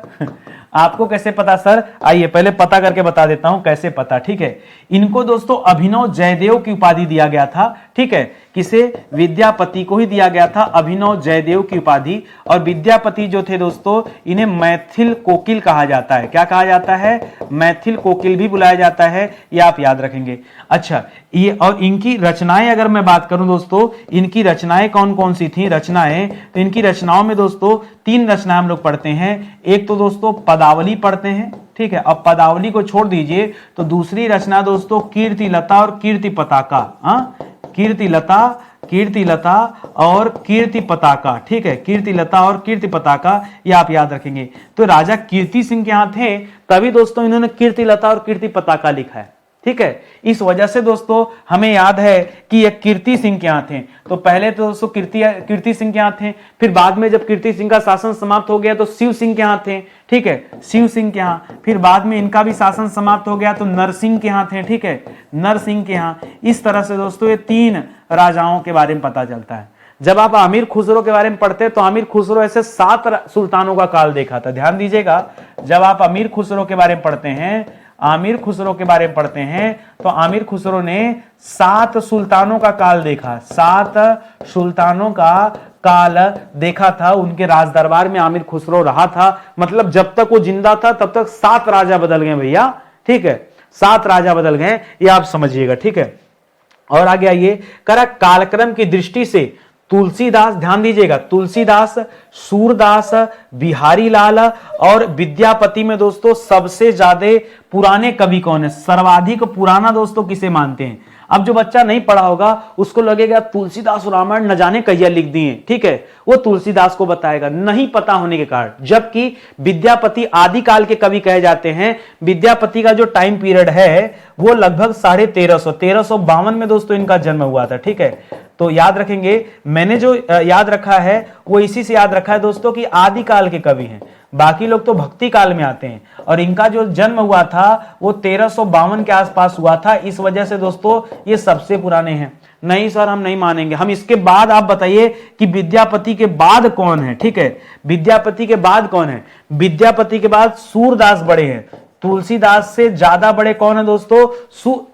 [SPEAKER 1] आपको कैसे पता सर? आइए पहले पता करके बता देता हूं कैसे पता, ठीक है। इनको दोस्तों अभिनव जयदेव की उपाधि दिया गया था, ठीक है। किसे? विद्यापति को ही दिया गया था अभिनव जयदेव की उपाधि। और विद्यापति जो थे दोस्तों, इन्हें मैथिल कोकिल कहा जाता है। क्या कहा जाता है? मैथिल कोकिल भी बुलाया जाता है, ये आप याद रखेंगे। अच्छा, ये और इनकी रचनाएं अगर मैं बात करूं दोस्तों, इनकी रचनाएं कौन कौन सी थी? रचनाएं, तो इनकी रचनाओं में दोस्तों 3 रचनाएं हम लोग पढ़ते हैं। एक तो दोस्तों पदावली पढ़ते हैं, ठीक है। अब पदावली को छोड़ दीजिए तो दूसरी रचना दोस्तों कीर्ति लता और कीर्ति पताका। कीर्ति लता और कीर्ति पताका, ठीक है। कीर्ति लता और कीर्ति पताका, ये आप याद रखेंगे। तो राजा कीर्ति सिंह के यहाँ थे, तभी दोस्तों इन्होंने कीर्ति लता और कीर्ति पताका लिखा है, ठीक है। इस वजह से दोस्तों हमें याद है कि ये कीर्ति सिंह के यहाँ थे। तो पहले तो दोस्तों कीर्ति सिंह के यहाँ थे, फिर बाद में जब कीर्ति सिंह का शासन समाप्त हो गया तो शिव सिंह के यहाँ थे, ठीक है। शिव सिंह के यहाँ, फिर बाद में इनका भी शासन समाप्त हो गया तो नरसिंह के यहाँ थे, ठीक है। नरसिंह के यहाँ। इस तरह से दोस्तों ये 3 राजाओं के बारे में पता चलता है। जब आप आमिर खुसरो के बारे में पढ़ते हैं तो आमिर खुसरो ऐसे 7 सुल्तानों का काल देखा था। ध्यान दीजिएगा, जब आप आमिर खुसरो के बारे में पढ़ते हैं, आमिर खुसरो के बारे में पढ़ते हैं तो आमिर खुसरो ने 7 सुल्तानों का काल देखा, 7 सुल्तानों का काल देखा था। उनके राज दरबार में आमिर खुसरो रहा था, मतलब जब तक वो जिंदा था तब तक 7 राजा बदल गए भैया, ठीक है, 7 राजा बदल गए, ये आप समझिएगा, ठीक है। और आगे आइए, करा कालक्रम की दृष्टि से तुलसीदास, ध्यान दीजिएगा, तुलसीदास, सूरदास, बिहारी लाल और विद्यापति में दोस्तों सबसे ज्यादा पुराने कवि कौन है, सर्वाधिक पुराना दोस्तों किसे मानते हैं। अब जो बच्चा नहीं पढ़ा होगा उसको लगेगा तुलसीदास रामायण न जाने कहिया लिख दिए, ठीक है, वो तुलसीदास को बताएगा नहीं पता होने के कारण। जबकि विद्यापति आदिकाल के कवि कहे जाते हैं। विद्यापति का जो टाइम पीरियड है वो लगभग 1352 में दोस्तों इनका जन्म हुआ था, ठीक है। तो याद रखेंगे, मैंने जो याद रखा है वो इसी से याद रखा है दोस्तों कि आदिकाल के कवि हैं, बाकी लोग तो भक्ति काल में आते हैं। और इनका जो जन्म हुआ था वो 1352 के आसपास हुआ था, इस वजह से दोस्तों ये सबसे पुराने हैं। नहीं सर हम नहीं मानेंगे, हम इसके बाद आप बताइए कि विद्यापति के बाद कौन है, ठीक है, विद्यापति के बाद कौन है। विद्यापति के बाद सूरदास बड़े हैं, तुलसीदास से ज्यादा बड़े कौन है दोस्तों,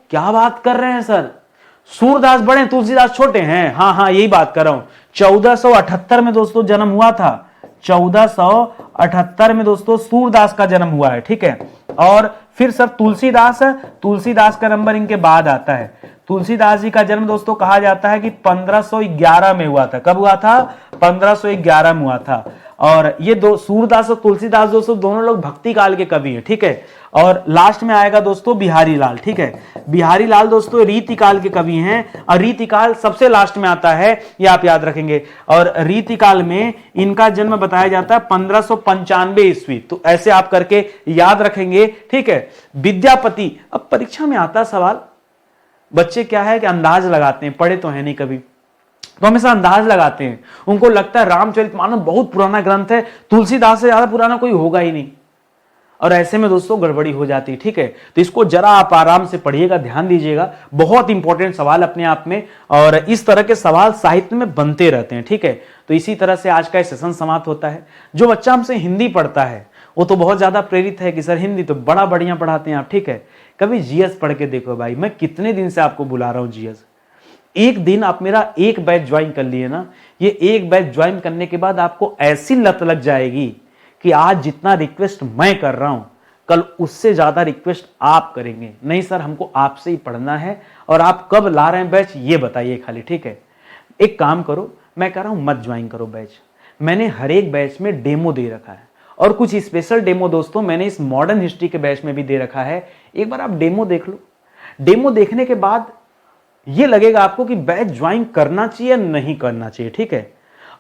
[SPEAKER 1] क्या बात कर रहे हैं सर, सूरदास बड़े हैं तुलसीदास छोटे हैं, हाँ यही बात कर रहा हूं। 1478 में दोस्तों जन्म हुआ था, 1478 में दोस्तों सूरदास का जन्म हुआ है, ठीक है। और फिर सर तुलसीदास का नंबर इनके बाद आता है। तुलसीदास जी का जन्म दोस्तों कहा जाता है कि 1511 में हुआ था। कब हुआ था, 1511 में हुआ था। और ये दो सूरदास और तुलसीदास दोस्तों दोनों लोग भक्ति काल के कवि हैं, ठीक है। और लास्ट में आएगा दोस्तों बिहारी लाल, ठीक है। बिहारी लाल दोस्तों रीतिकाल के कवि हैं और रीतिकाल सबसे लास्ट में आता है, ये आप याद रखेंगे। और रीतिकाल में इनका जन्म बताया जाता है 1595 ईस्वी, तो ऐसे आप करके याद रखेंगे, ठीक है। विद्यापति, अब परीक्षा में आता सवाल, बच्चे क्या है कि अंदाज लगाते हैं, पढ़े तो है नहीं कभी, तो हमेशा अंदाज लगाते हैं। उनको लगता है रामचरितमानस बहुत पुराना ग्रंथ है, तुलसीदास से ज्यादा पुराना कोई होगा ही नहीं, और ऐसे में दोस्तों गड़बड़ी हो जाती है, ठीक है। तो इसको जरा आप आराम से पढ़िएगा, ध्यान दीजिएगा, बहुत इंपॉर्टेंट सवाल अपने आप में, और इस तरह के सवाल साहित्य में बनते रहते हैं, ठीक है। तो इसी तरह से आज का सेशन समाप्त होता है। जो बच्चा हमसे हिंदी पढ़ता है वो तो बहुत ज्यादा प्रेरित है कि सर हिंदी तो बड़ा बढ़िया पढ़ाते हैं आप, ठीक है। कभी जीएस पढ़ के देखो भाई, मैं कितने दिन से आपको बुला रहा हूं जीएस। एक दिन आप मेरा एक बैच ज्वाइन कर लिए ना, ये एक बैच ज्वाइन करने के बाद आपको ऐसी लत लग जाएगी कि आज जितना रिक्वेस्ट मैं कर रहा हूं कल उससे ज्यादा रिक्वेस्ट आप करेंगे। नहीं सर हमको आपसे ही पढ़ना है, और आप कब ला रहे हैं बैच ये बताइए खाली, ठीक है। एक काम करो, मैं कह रहा हूं मत ज्वाइन करो बैच, मैंने हर एक बैच में डेमो दे रखा है, और कुछ स्पेशल डेमो दोस्तों मैंने इस मॉडर्न हिस्ट्री के बैच में भी दे रखा है। एक बार आप डेमो देख लो, डेमो देखने के बाद ये लगेगा आपको कि बैच ज्वाइन करना चाहिए या नहीं करना चाहिए, ठीक है।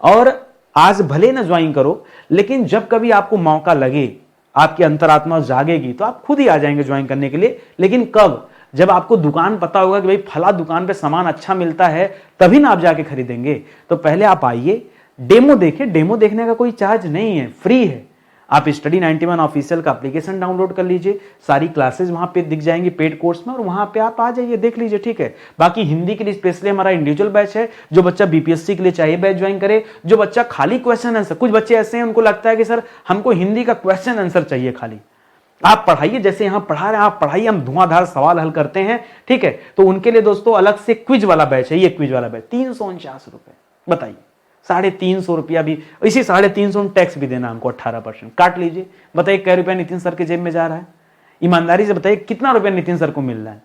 [SPEAKER 1] और आज भले ना ज्वाइन करो, लेकिन जब कभी आपको मौका लगे, आपकी अंतरात्मा जागेगी तो आप खुद ही आ जाएंगे ज्वाइन करने के लिए। लेकिन कब, जब आपको दुकान पता होगा कि भाई फला दुकान पे सामान अच्छा मिलता है, तभी ना आप जाके खरीदेंगे। तो पहले आप आइए, डेमो देखिए, डेमो देखने का कोई चार्ज नहीं है, फ्री है। आप स्टडी 91 ऑफिशियल का एप्लीकेशन डाउनलोड कर लीजिए, सारी क्लासेस वहां पे दिख जाएंगी पेड कोर्स में, और वहां पे आप आ जाइए, देख लीजिए, ठीक है। बाकी हिंदी के लिए स्पेशली हमारा इंडिविजुअल बैच है, जो बच्चा बीपीएससी के लिए चाहिए बैच ज्वाइन करे, जो बच्चा खाली क्वेश्चन आंसर, कुछ बच्चे ऐसे हैं उनको लगता है कि सर हमको हिंदी का क्वेश्चन आंसर चाहिए खाली, आप पढ़ाइए जैसे यहां पढ़ा रहे हैं आप पढ़ाइए, हम धुआंधार सवाल हल करते हैं, ठीक है। तो उनके लिए दोस्तों अलग से क्विज वाला बैच है, ये क्विज वाला बैच 349 रुपए, बताइए 350 रुपया भी, इसी 350 में टैक्स भी देना हमको 18%, काट लीजिए। बताइए कै रुपया नितिन सर के जेब में जा रहा है, ईमानदारी से बताइए कितना रुपया नितिन सर को मिल रहा है।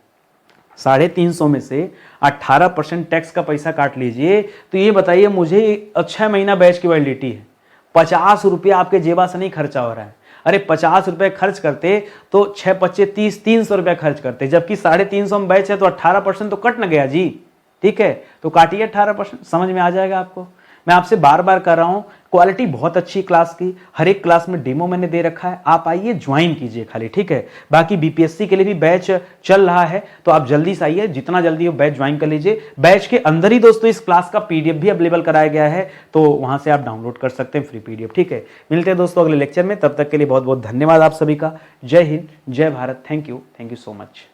[SPEAKER 1] 350 में से 18% टैक्स का पैसा काट लीजिए, तो ये बताइए मुझे 6 महीना बैच की वैलिडिटी है, 50 रुपया आपके जेबा से नहीं खर्चा हो रहा है। अरे 50 रुपए खर्च करते तो 6 25 30 300 रुपया खर्च करते, जबकि 350 में बैच है तो 18% तो कट न गया जी, ठीक है। तो काटिए 18%, समझ में आ जाएगा आपको। मैं आपसे बार बार कर रहा हूं, क्वालिटी बहुत अच्छी क्लास की, हर एक क्लास में डेमो मैंने दे रखा है, आप आइए ज्वाइन कीजिए खाली, ठीक है। बाकी बीपीएससी के लिए भी बैच चल रहा है, तो आप जल्दी से आइए, जितना जल्दी हो बैच ज्वाइन कर लीजिए। बैच के अंदर ही दोस्तों इस क्लास का पीडीएफ भी अवेलेबल कराया गया है, तो वहां से आप डाउनलोड कर सकते हैं फ्री पीडीएफ, ठीक है। मिलते हैं दोस्तों अगले लेक्चर में, तब तक के लिए बहुत बहुत धन्यवाद आप सभी का। जय हिंद, जय Bharat, thank you so much.